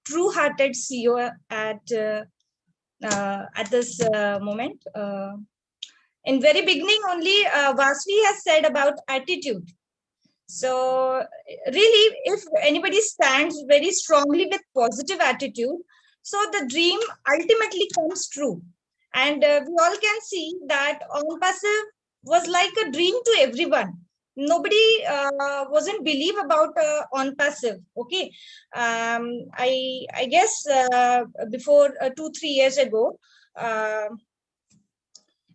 true-hearted CEO at this moment. In very beginning only, Vasvi has said about attitude. So really, if anybody stands very strongly with positive attitude, so the dream ultimately comes true. And we all can see that on-passive was like a dream to everyone. nobody wasn't believe about on passive. Okay, I guess before 2-3 years ago,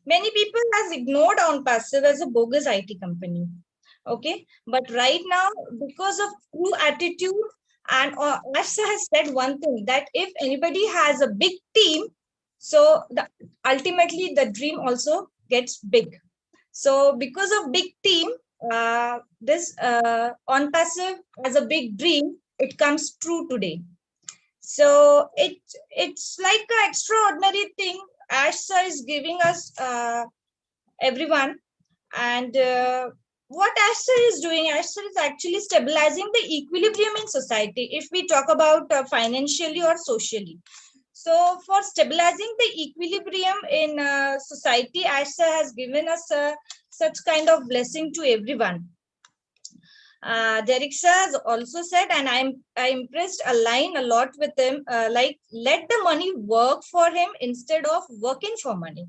many people has ignored on passive as a bogus IT company. Okay, but right now, because of true attitude, and Asha has said one thing, that if anybody has a big team, so ultimately the dream also gets big. So because of big team, this on passive as a big dream, it comes true today. So it's like an extraordinary thing Asha is giving us, everyone. And what Asha is doing, Asha is actually stabilizing the equilibrium in society, if we talk about financially or socially. So for stabilizing the equilibrium in society, Asha has given us such kind of blessing to everyone. Derek sir has also said, and I impressed a line a lot with him, like, let the money work for him instead of working for money.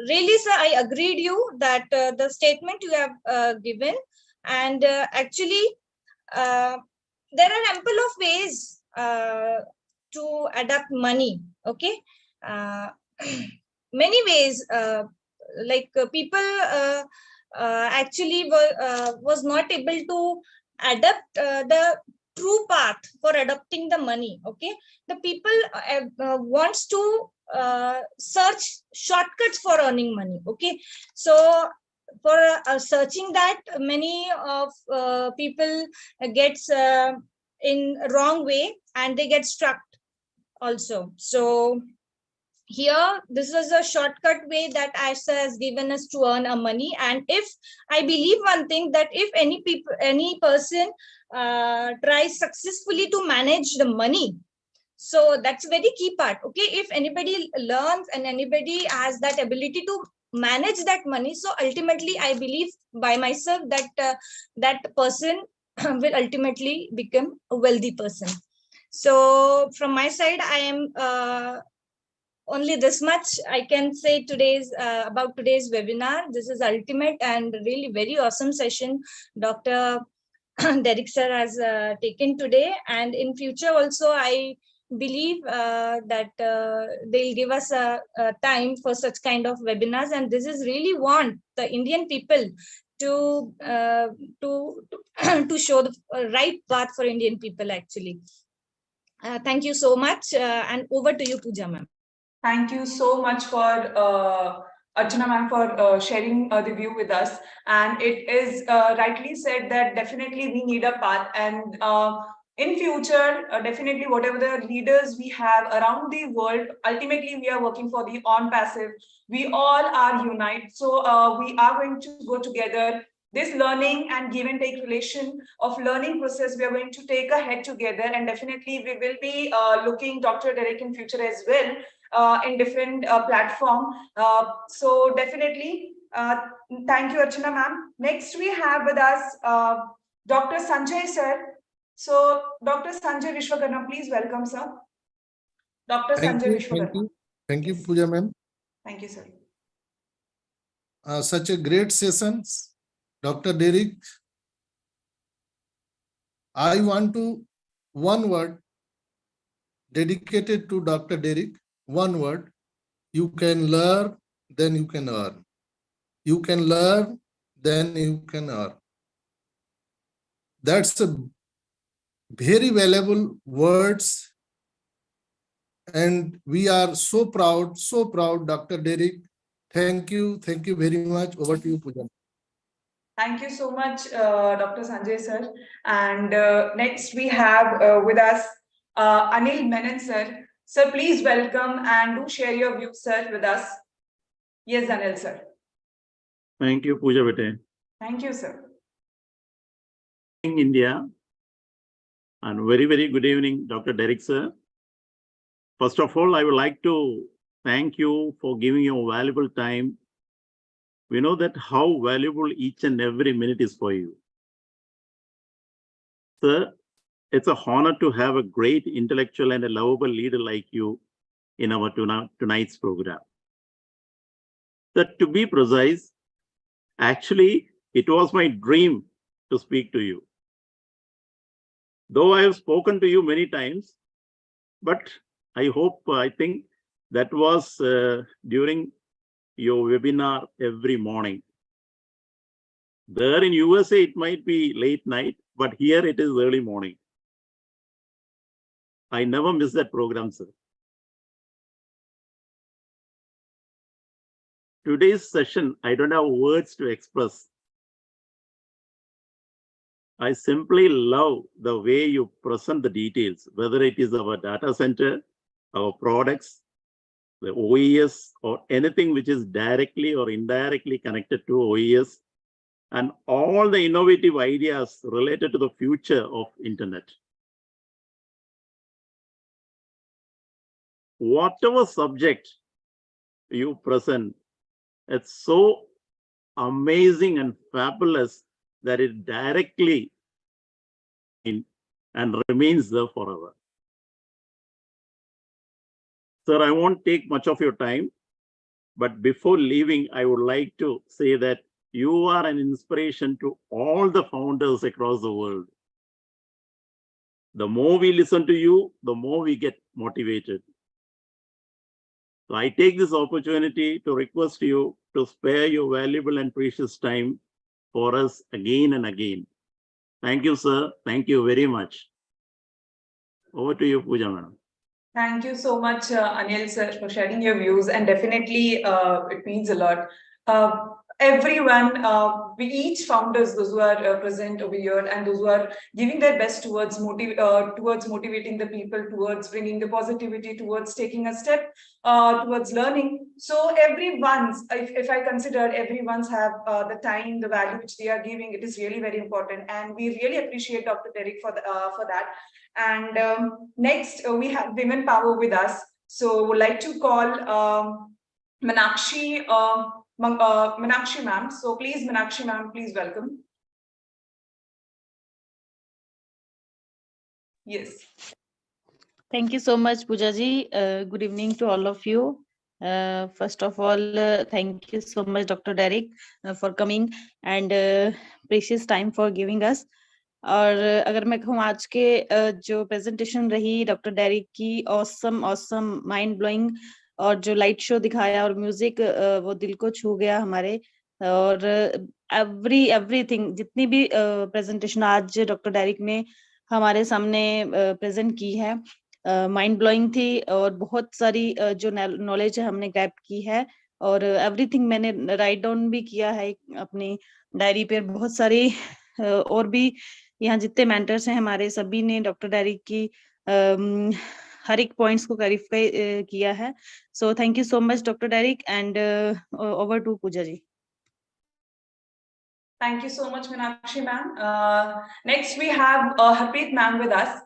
Really, sir, I agreed you that the statement you have given, and actually there are ample of ways to adapt money. Okay, many ways, like people actually was not able to adapt the true path for adopting the money. Okay, the people wants to search shortcuts for earning money. Okay, so for searching that, many of people gets in wrong way, and they get struck also. So here, this is a shortcut way that Asha has given us to earn a money. And if I believe one thing, that if any person tries successfully to manage the money, so that's a very key part. Okay, if anybody learns and anybody has that ability to manage that money, so ultimately I believe by myself that that person will ultimately become a wealthy person. So from my side, I am only this much I can say today's about today's webinar. This is ultimate and really very awesome session Dr. Derek sir has taken today, and in future also I believe that they'll give us a time for such kind of webinars, and this is really want the Indian people to to show the right path for Indian people actually. Thank you so much, and over to you, Pooja ma'am. Thank you so much for Archana ma'am for sharing the view with us. And it is rightly said that definitely we need a path, and in future, definitely whatever the leaders we have around the world, ultimately we are working for the on passive. We all are unite. So we are going to go together. This learning and give and take relation of learning process, we are going to take ahead together, and definitely we will be looking Dr. Derek in future as well. In different platform. So definitely, thank you, Archana ma'am. Next, we have with us Dr. Sanjay sir. So Dr. Sanjay Vishwakarma, please welcome, sir. Dr. Sanjay Vishwakarma. Thank you, Pooja ma'am. Thank you, sir. Such a great session, Dr. Derek. I want to one word dedicated to Dr. Derek. One word: you can learn, then you can earn. You can learn, then you can earn. That's a very valuable words. And we are so proud, Dr. Derek. Thank you very much. Over to you, Pooja. Thank you so much, Dr. Sanjay sir. And next we have with us Anil Menon sir. Sir, please welcome and do share your views, sir, with us. Yes, Anil, sir. Thank you, Pooja Bete. Thank you, sir. In India, and very, very good evening, Dr. Derek, sir. First of all, I would like to thank you for giving your valuable time. We know that how valuable each and every minute is for you. Sir, it's an honor to have a great intellectual and a lovable leader like you in our tonight's program. That, to be precise, actually, it was my dream to speak to you. Though I have spoken to you many times, but I think that was during your webinar every morning. There in USA, it might be late night, but here it is early morning. I never miss that program, sir. Today's session, I don't have words to express. I simply love the way you present the details, whether it is our data center, our products, the OES, or anything which is directly or indirectly connected to OES, and all the innovative ideas related to the future of internet. Whatever subject you present, it's so amazing and fabulous that it directly and remains there forever. Sir, I won't take much of your time, but before leaving, I would like to say that you are an inspiration to all the founders across the world. The more we listen to you, the more we get motivated. So I take this opportunity to request you to spare your valuable and precious time for us again and again. Thank you, sir. Thank you very much. Over to you, Pooja madam. Thank you so much, Anil sir, for sharing your views, and definitely it means a lot. Everyone, we each founders, those who are present over here, and those who are giving their best towards motivating the people, towards bringing the positivity, towards taking a step towards learning. So everyone's, if I consider everyone's have the time, the value which they are giving, it is really very important, and we really appreciate Dr. Derek for that. And next, we have women power with us. So would like to call Meenakshi. Meenakshi ma'am. So please, Meenakshi ma'am, please welcome. Yes. Thank you so much, Pooja ji. Good evening to all of you. First of all, thank you so much, Dr. Derek, for coming and precious time for giving us. और अगर मैं कहूँ आज के जो presentation रही doctor Derek की awesome mind blowing, और जो लाइट शो दिखाया और म्यूजिक वो दिल को छू गया हमारे, और एवरीथिंग जितनी भी प्रेजेंटेशन आज डॉक्टर डेरिक ने हमारे सामने प्रेजेंट की है माइंड ब्लोइंग थी, और बहुत सारी जो नॉलेज है हमने ग्रैब की है, और एवरीथिंग मैंने राइट डाउन भी किया है अपनी डायरी पे। बहुत सारी और भी यहाँ जितने मेंटर्स हैं हमारे, सभी ने डॉक्टर डेरिक की हर एक पॉइंट्स को क्लैरिफाई किया है। So thank you so much doctor Derek, and over to Pooja ji. Thank you so much, Meenakshi ma'am. Next, we have Harpreet ma'am with us.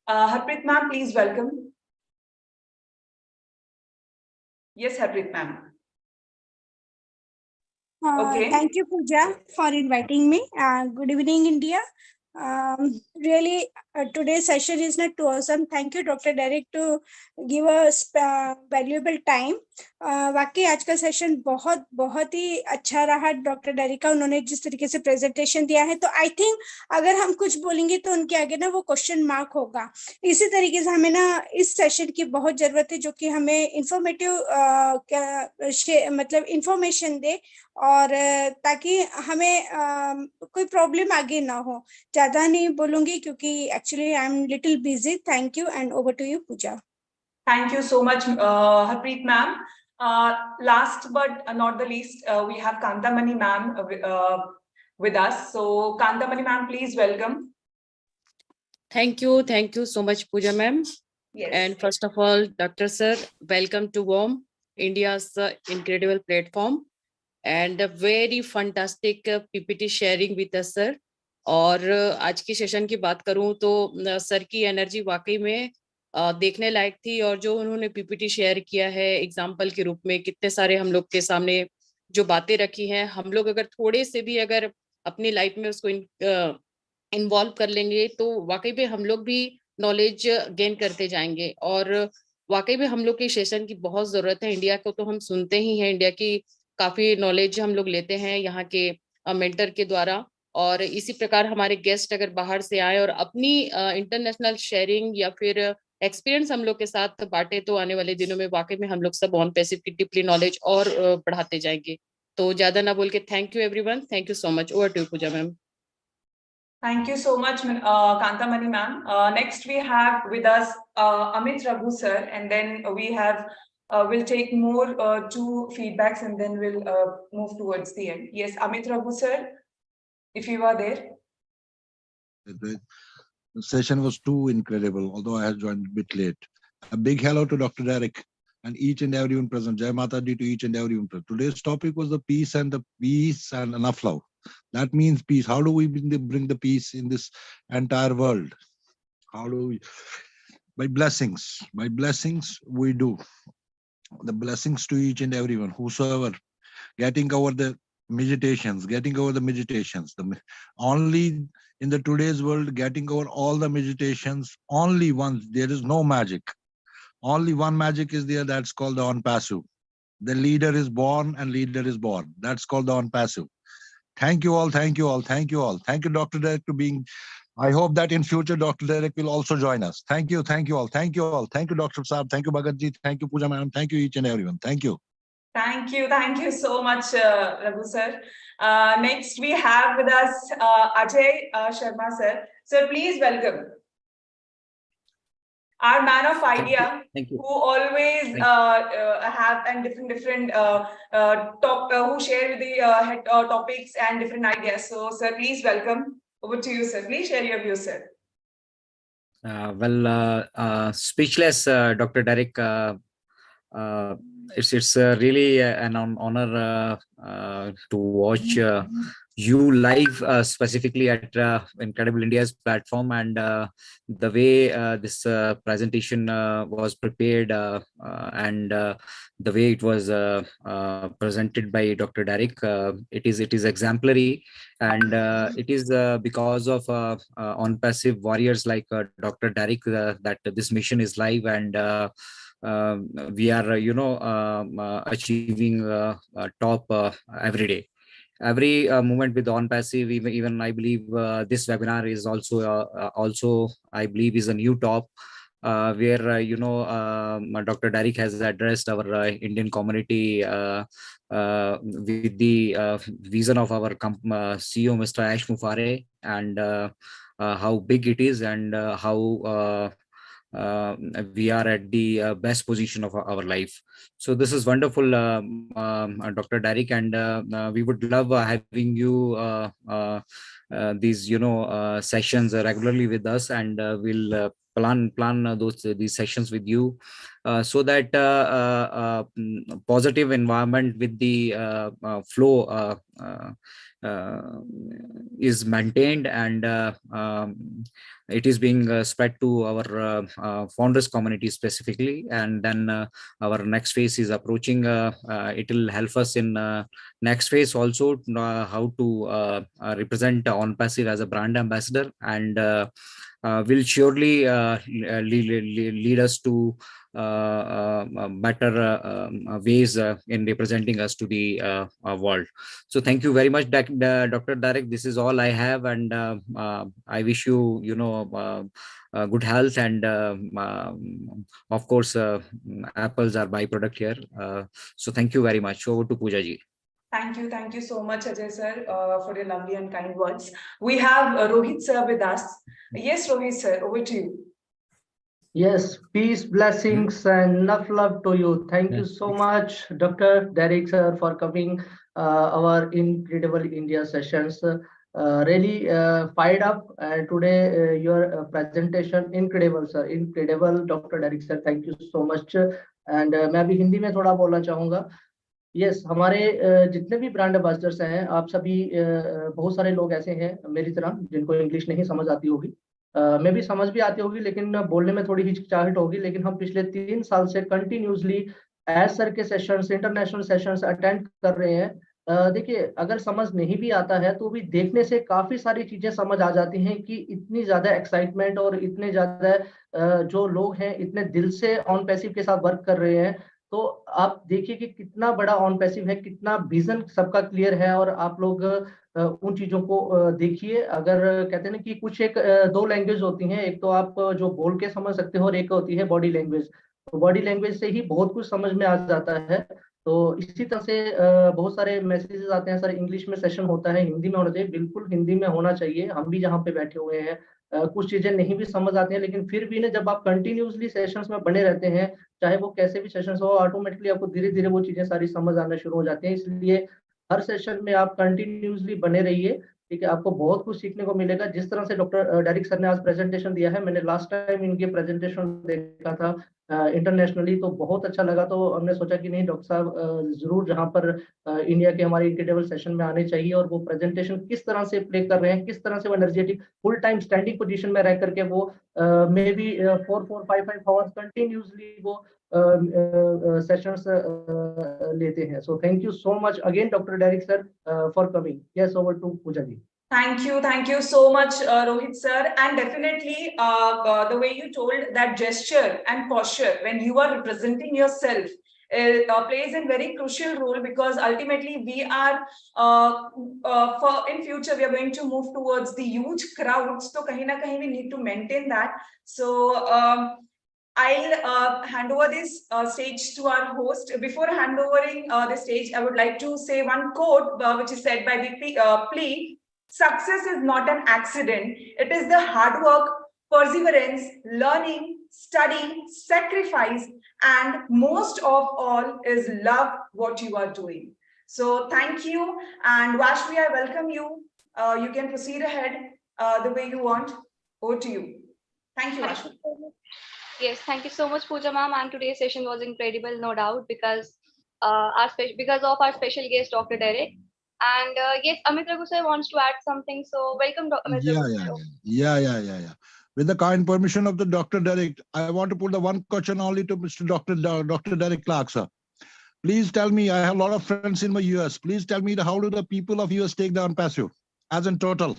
Harpreet ma'am, please welcome. Yes, Harpreet ma'am. Okay. Thank you, Pooja, for inviting me. Good evening, India. Really, today's session is not too awesome. Thank you, Dr. Derek, to give us valuable time. वाकई आज का session बहुत ही अच्छा रहा doctor Derek का। उन्होंने जिस तरीके से प्रेजेंटेशन दिया है, तो आई थिंक अगर हम कुछ बोलेंगे तो उनके आगे ना वो क्वेश्चन मार्क होगा। इसी तरीके से हमें ना इस सेशन की बहुत जरूरत है, जो कि हमें इंफॉर्मेटिव मतलब इंफॉर्मेशन दे, और ताकि हमें कोई प्रॉब्लम आगे ना हो। ज्यादा नहीं बोलूंगी क्योंकि actually I am little busy. Thank you, and over to you Pooja. Thank you so much, Harpreet ma'am. Last but not the least, we have Kantamani ma'am with us. So Kantamani ma'am, please welcome. Thank you so much, Pooja ma'am. Yes. And first of all, Dr. Sir, welcome to WOM, India's incredible platform, and a very fantastic PPT sharing with us, sir. और आज की session की बात करूं तो sir की energy वाकई में देखने लायक थी, और जो उन्होंने पीपीटी शेयर किया है एग्जाम्पल के रूप में, कितने सारे हम लोग के सामने जो बातें रखी हैं, हम लोग अगर थोड़े से भी अगर अपनी लाइफ में उसको इन्वॉल्व कर लेंगे तो वाकई में हम लोग भी नॉलेज गेन करते जाएंगे। और वाकई में हम लोग की सेशन की बहुत जरूरत है। इंडिया को तो हम सुनते ही हैं, इंडिया की काफी नॉलेज हम लोग लेते हैं यहाँ के मेंटर के द्वारा, और इसी प्रकार हमारे गेस्ट अगर बाहर से आए और अपनी इंटरनेशनल शेयरिंग या फिर एक्सपीरियंस हम लोग के साथ बांटे, तो आने वाले दिनों में वाकई में हम लोग सब ऑन पैसिव की डीपली नॉलेज और बढ़ाते जाएंगे। तो ज्यादा ना बोल के thank you everyone, thank you so much. Over to Pooja ma'am. Thank you so much, Kantamani ma'am. Next we have with us Amit Raghu sir, and then we have we'll take more two feedbacks, and then we'll move towards the end. Yes, Amit Raghu sir, if you are there. The session was too incredible, although I had joined a bit late. A big hello to Dr. Derek and each and everyone present. Jai Mata Di to each and everyone present. Today's topic was the peace and enough love. That means peace. How do we bring the peace in this entire world? How do we? By blessings. By blessings we do. The blessings to each and everyone, whosoever, getting over the meditations, only in the today's world, getting over all the meditations, only once. There is no magic. Only one magic is there, that's called the on-passive. The leader is born and leader is born. That's called the on-passive. Thank you all, thank you all, thank you all. Thank you, Dr. Derek, to being. I hope that in future, Dr. Derek will also join us. Thank you all, thank you all. Thank you, Dr. Saab, thank you, Bhagatji, thank you, Pooja Madam, thank you, each and everyone. Thank you. Thank you so much, Raghu sir. Next we have with us Ajay Sharma sir. Sir, please welcome. Our man of idea, who always have and different who share the topics and different ideas. So, sir, please welcome. Over to you, sir. Please share your views, sir. Speechless, Dr. Derek. It's really an honor to watch you live, specifically at Incredible India's platform, and the way this presentation was prepared and the way it was presented by Dr. Derek. It is exemplary, and it is because of on-passive warriors like Dr. Derek that this mission is live, and we are achieving top every day. Every moment with on-passive, even I believe this webinar is also I believe is a new top, where Dr. Derek has addressed our Indian community with the vision of our CEO, Mr. Ash Mufareh, and how big it is, and how we are at the best position of our life. So this is wonderful, Dr. Derek, and we would love having you these sessions regularly with us, and we'll plan these sessions with you, so that positive environment with the flow is maintained, and it is being spread to our founders community specifically. And then our next phase is approaching. It will help us in next phase also, how to represent on-passive as a brand ambassador, and will surely lead us to better ways in representing us to the world. So thank you very much, Dr. Derek. This is all I have, and I wish you good health, and of course apples are byproduct here. So thank you very much. Over to Pooja ji. Thank you so much, Ajay sir, for your lovely and kind words. We have Rohit sir with us. Yes, Rohit sir, over to you. Yes, peace, blessings, and enough love to you. Thank you so much, Dr. Derek sir, for coming our Incredible India sessions. Really fired up, and today your presentation incredible, sir. Incredible, Dr. Derek sir. Thank you so much. And मैं अभी हिंदी में थोड़ा बोलना चाहूँगा. Yes, हमारे जितने भी brand ambassadors हैं, आप सभी बहुत सारे लोग ऐसे हैं मेरी तरह जिनको इंग्लिश नहीं समझ आती होगी, मैं भी समझ भी आती होगी, लेकिन बोलने में थोड़ी हिचकिचाहट होगी. लेकिन हम पिछले 3 साल से कंटिन्यूसली एज सर के सेशंस, इंटरनेशनल सेशंस अटेंड कर रहे हैं. देखिए, अगर समझ नहीं भी आता है तो भी देखने से काफी सारी चीजें समझ आ जाती हैं कि इतनी ज्यादा एक्साइटमेंट और इतने ज्यादा जो लोग हैं इतने दिल से ऑन पैसिव के साथ वर्क कर रहे हैं. तो आप देखिए कि कितना बड़ा ऑन पैसिव है, कितना विजन सबका क्लियर है, और आप लोग उन चीजों को देखिए। अगर कहते हैं ना कि कुछ एक दो लैंग्वेज होती हैं, एक तो आप जो बोल के समझ सकते हो और एक होती है बॉडी लैंग्वेज। तो बॉडी लैंग्वेज से ही बहुत कुछ समझ में आ जाता है। तो इसी तरह से बहुत सारे मैसेजेस आते हैं, सर इंग्लिश में सेशन होता है, हिंदी में होना चाहिए। बिल्कुल हिंदी में होना चाहिए। हम भी जहाँ पे बैठे हुए हैं कुछ चीजें नहीं भी समझ आती हैं, लेकिन फिर भी ना जब आप कंटिन्यूसली सेशंस में बने रहते हैं, चाहे वो कैसे भी सेशंस हो, ऑटोमेटिकली आपको धीरे धीरे वो चीजें सारी समझ आना शुरू हो जाती हैं। इसलिए हर सेशन में आप कंटिन्यूसली बने रहिए, ठीक है। आपको बहुत कुछ सीखने को मिलेगा। जिस तरह से डॉक्टर डेरिक सर ने आज प्रेजेंटेशन दिया है, मैंने लास्ट टाइम इनके प्रेजेंटेशन देखा था इंटरनेशनली, तो बहुत अच्छा लगा। तो हमने सोचा कि नहीं, डॉक्टर साहब जरूर जहाँ पर इंडिया के हमारे इनक्रेडिबल सेशन में आने चाहिए, और वो प्रेजेंटेशन किस तरह से प्ले कर रहे हैं, किस तरह से वो energetic full time standing position में रह करके वो मे बी 4-4-5-5 आवर्स कंटिन्यूसली वो सेशंस लेते हैं। So thank you so much again, Dr. Derek sir, for coming. Yes, over to Pooja ji. Thank you so much, Rohit sir. And definitely, the way you told that gesture and posture when you are representing yourself plays a very crucial role, because ultimately we are in future we are going to move towards the huge crowds. So kahin na kahin we need to maintain that. So I'll hand over this stage to our host. Before handovering the stage, I would like to say one quote which is said by the plea. Success is not an accident. It is the hard work, perseverance, learning, study, sacrifice, and most of all is love what you are doing. So thank you. And Vashvi, I welcome you. You can proceed ahead the way you want. Over to you. Thank you, Vashvi. Yes, thank you so much, Pooja ma'am. And today's session was incredible, no doubt, because because of our special guest, Dr. Derek. And yes, Amit Raghu sir wants to add something. So welcome, Amit Raghu. Yeah. With the kind permission of the Dr. Derek, I want to put the one question only to Mr. Dr. Derek Clark, sir. Please tell me, I have a lot of friends in the US. Please tell me how do the people of US take the unpassive as in total?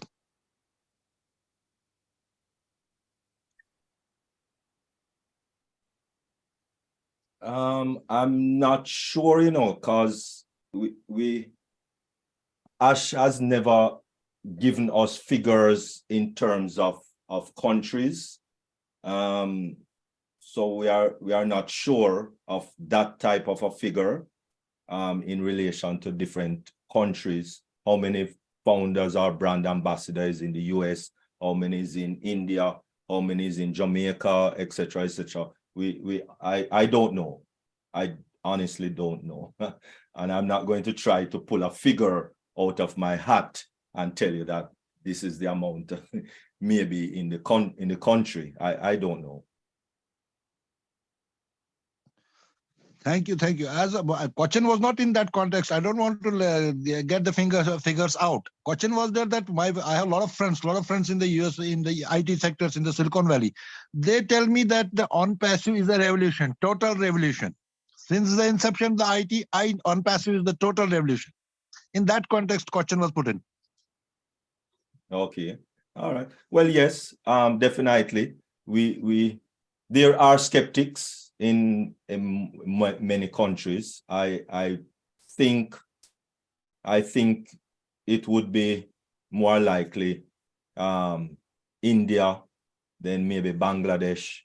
I'm not sure, because Ash has never given us figures in terms of countries. So we are not sure of that type of a figure in relation to different countries. How many founders or brand ambassadors in the US, how many is in India, how many is in Jamaica, etc., etc. I don't know. I honestly don't know. And I'm not going to try to pull a figure out of my hat and tell you that this is the amount maybe in the country. I don't know. Thank you. As a question was not in that context. I don't want to get the figures out. Question was there that I have a lot of friends in the US, in the IT sectors, in the Silicon Valley. They tell me that the on-passive is a revolution, total revolution. Since the inception of the IT, on-passive is the total revolution. In that context, question was put in. Okay. All right. Well, yes, definitely. There are skeptics in many countries. I think it would be more likely India, then maybe Bangladesh,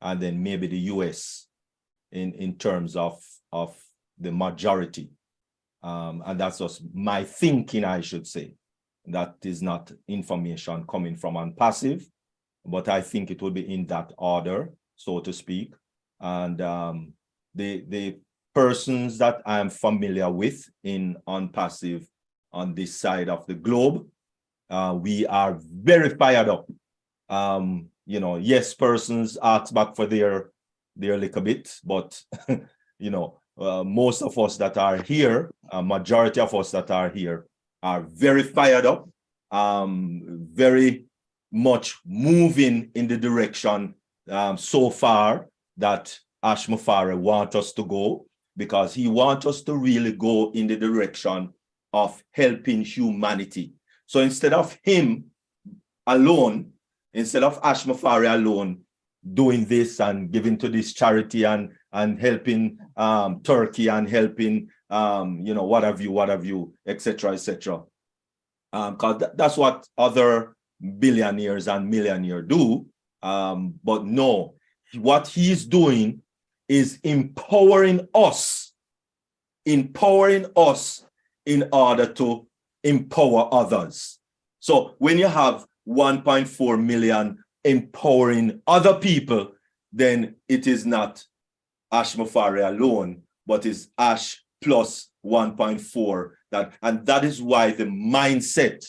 and then maybe the US in terms of the majority. And that's just my thinking, I should say. That is not information coming from unpassive, but I think it will be in that order, so to speak. And the persons that I am familiar with in unpassive on this side of the globe, we are very fired up. Yes, persons ask back for their little bit, but most of us that are here, a majority of us that are here, are very fired up, very much moving in the direction so far that Ash Mufareh wants us to go, because he wants us to really go in the direction of helping humanity. So instead of him alone, instead of Ash Mufareh alone doing this and giving to this charity and and helping Turkey and helping what have you, etc., etc. Because that's what other billionaires and millionaires do. But no, what he's doing is empowering us in order to empower others. So when you have 1.4 million empowering other people, then it is not Ash Mufari alone, but it's Ash plus 1.4. And that is why the mindset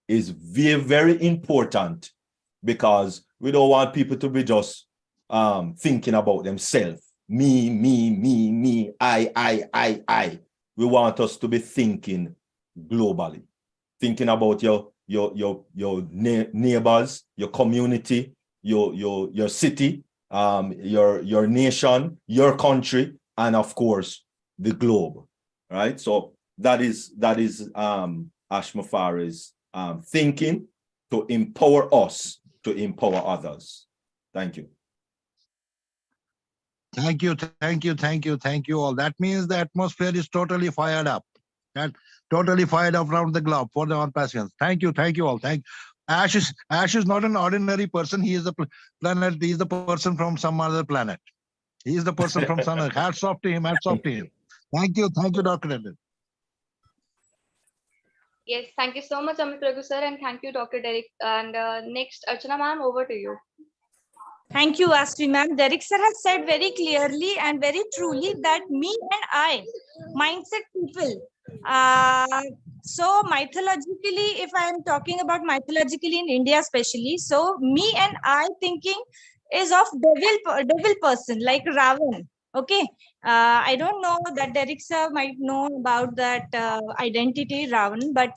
is very, very important, because we don't want people to be just thinking about themselves. Me, I. We want us to be thinking globally, thinking about your neighbors, your community, your city, your nation, your country, and of course the globe, right? So that is Ash Mufari's thinking to empower us to empower others. Thank you. Thank you all. That means the atmosphere is totally fired up. Totally fired up around the globe for the On-Passians. Thank you all. Ash is not an ordinary person. He is a planet. He is the person from some other planet. He is the person from some other. Hats off to him. Thank you, Dr. Redden. Yes, thank you so much, Amit Raghu sir, and thank you, Dr. Derek. And next, Archana ma'am, over to you. Thank you, Ashvi ma'am. Derek sir has said very clearly and very truly that me and I, mindset people. So mythologically, if I am talking about mythologically in India especially, so me and I thinking is of devil person like Ravan. Okay, I don't know that Derek sir might know about that identity Ravan, but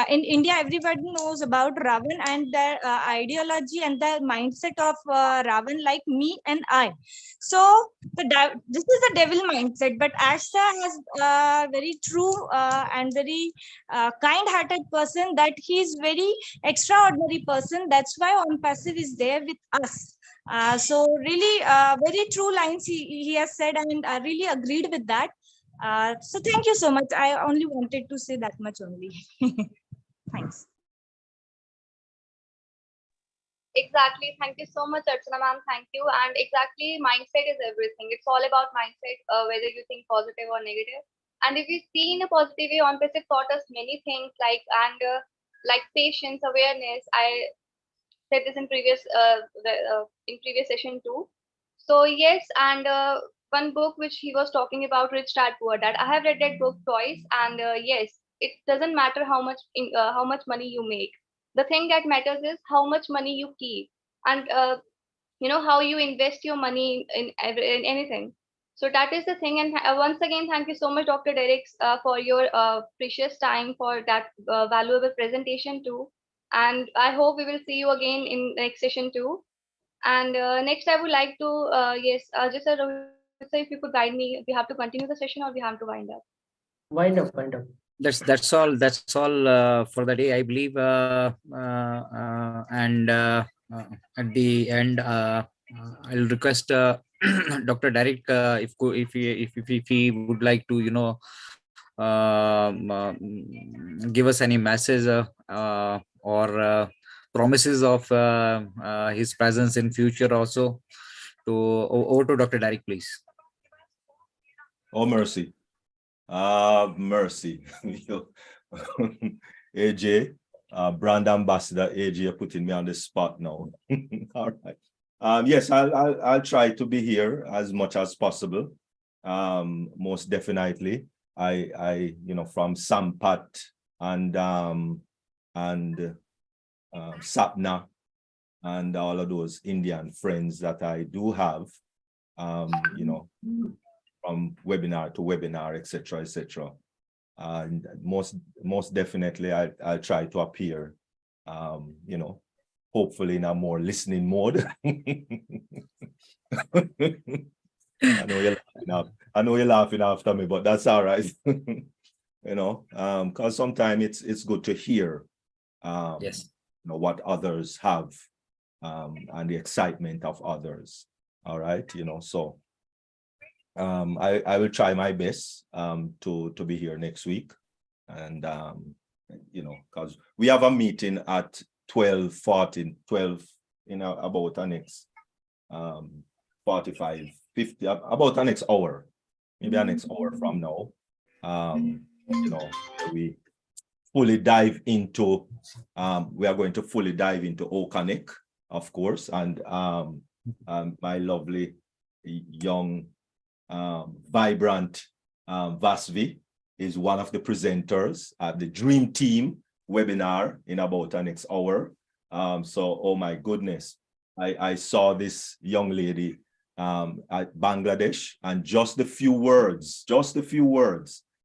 in India everybody knows about Ravan and the ideology and the mindset of Ravan like me and I. So this is the devil mindset, but Asha has a very true and very kind-hearted person, that he is very extraordinary person. That's why On-Passive is there with us. So really very true lines he has said, and I really agreed with that. So thank you so much. I only wanted to say that much only. Thanks. Exactly. Thank you so much, Archana ma'am. Thank you. And exactly, mindset is everything. It's all about mindset, whether you think positive or negative. And if we see in a positive way, On-Passive taught us many things like anger, like patience, awareness. I said this in previous session too. So yes, and one book which he was talking about, Rich Dad Poor Dad. I have read that book twice, and yes, it doesn't matter how much money you make. The thing that matters is how much money you keep, and how you invest your money in anything. So that is the thing. And once again, thank you so much, Dr. Derek, for your precious time, for that valuable presentation too. And I hope we will see you again in next session too. And next, I would like to just if you could guide me, we have to continue the session or we have to wind up. Wind up. That's all for the day, I believe. And at the end, I'll request Dr. Derek if he would like to give us any message or promises of his presence in future also. Over to Dr. Derek, please. Oh, mercy. Mercy. AJ, brand ambassador AJ, you're putting me on the spot now. All right. Yes, I'll try to be here as much as possible. Most definitely. I from Sampat and Sapna and all of those Indian friends that I do have, from webinar to webinar, etc., etc. And most definitely, I'll try to appear, hopefully in a more listening mode. I know you're laughing after me, but that's all right. Because sometimes it's good to hear, yes, what others have, and the excitement of others. All right, so I will try my best to be here next week. And, because we have a meeting at 12 in about the next 45, 50, about the next hour, maybe the next hour from now. We fully dive into, we are going to fully dive into Okanek, of course, and my lovely, young, vibrant Vasvi is one of the presenters at the Dream Team webinar in about the next hour. So, oh my goodness, I saw this young lady at Bangladesh, and just a few words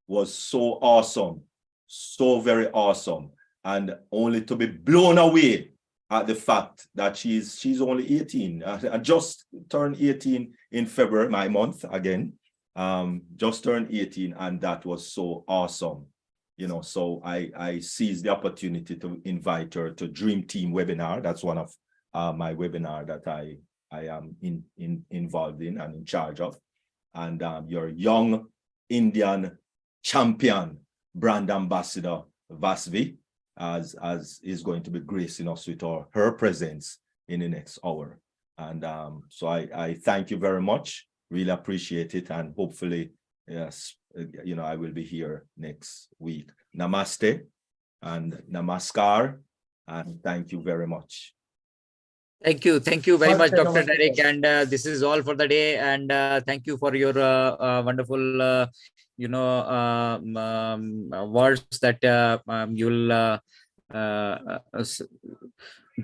was so awesome, so very awesome, and only to be blown away at the fact that she's only 18. I just turned 18 in February, my month again. Just turned 18, and that was so awesome. So I seized the opportunity to invite her to Dream Team webinar. That's one of my webinar that I am involved in and in charge of. And your young Indian champion brand ambassador Vasvi as is going to be gracing us with her presence in the next hour. And so I thank you very much. Really appreciate it, and hopefully, yes, I will be here next week. Namaste and namaskar, and thank you very much. Thank you very much, Dr. Derek, and this is all for the day. And thank you for your wonderful, words that you'll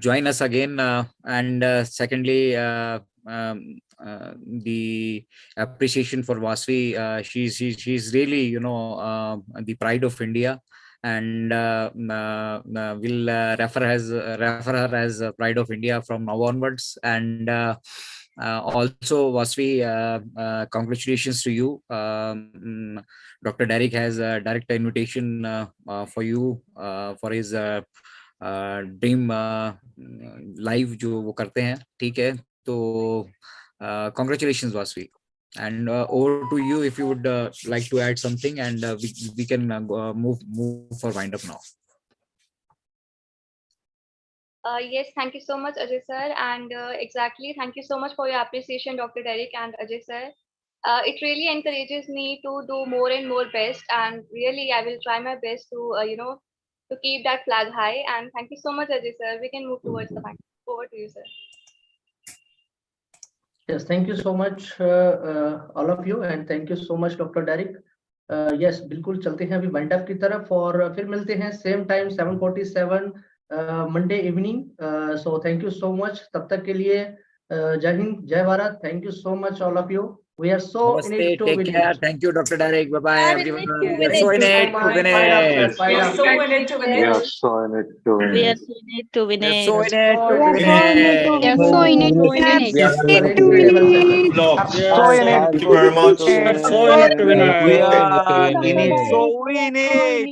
join us again. And secondly, the appreciation for Vasvi. She's really, the pride of India, and we'll refer her as pride of India from now onwards. And also, Vasvi, congratulations to you. Dr. Derek has a direct invitation for you for his dream live जो वो करते हैं, ठीक है? तो congratulations, Vasvi, and over to you if you would like to add something, and we can move for wind up now. Yes, thank you so much, Ajay sir, and exactly, thank you so much for your appreciation, Dr. Derek and Ajay sir. It really encourages me to do more and more best, and really I will try my best to to keep that flag high. And thank you so much, Ajay sir. We can move towards the back. Over to you, sir. Yes, thank you so much, all of you, and thank you so much, Dr. Derek. Yes, बिल्कुल चलते हैं अभी wind up की तरफ, और फिर मिलते हैं same time 7:47 Monday evening. So thank you so much. तब तक के लिए जय हिंद, जय Bharat. Thank you so much, all of you. We are so in it to win it. Thank you, Dr. Derek. Bye bye, everyone. We are so in it to win it. We are so in it to win it. We are so in it to win it. We are so in it to win it. We are so in it to win it. We are so in it to win it. Thank you very much. So in it to win it. We are in it. So in it.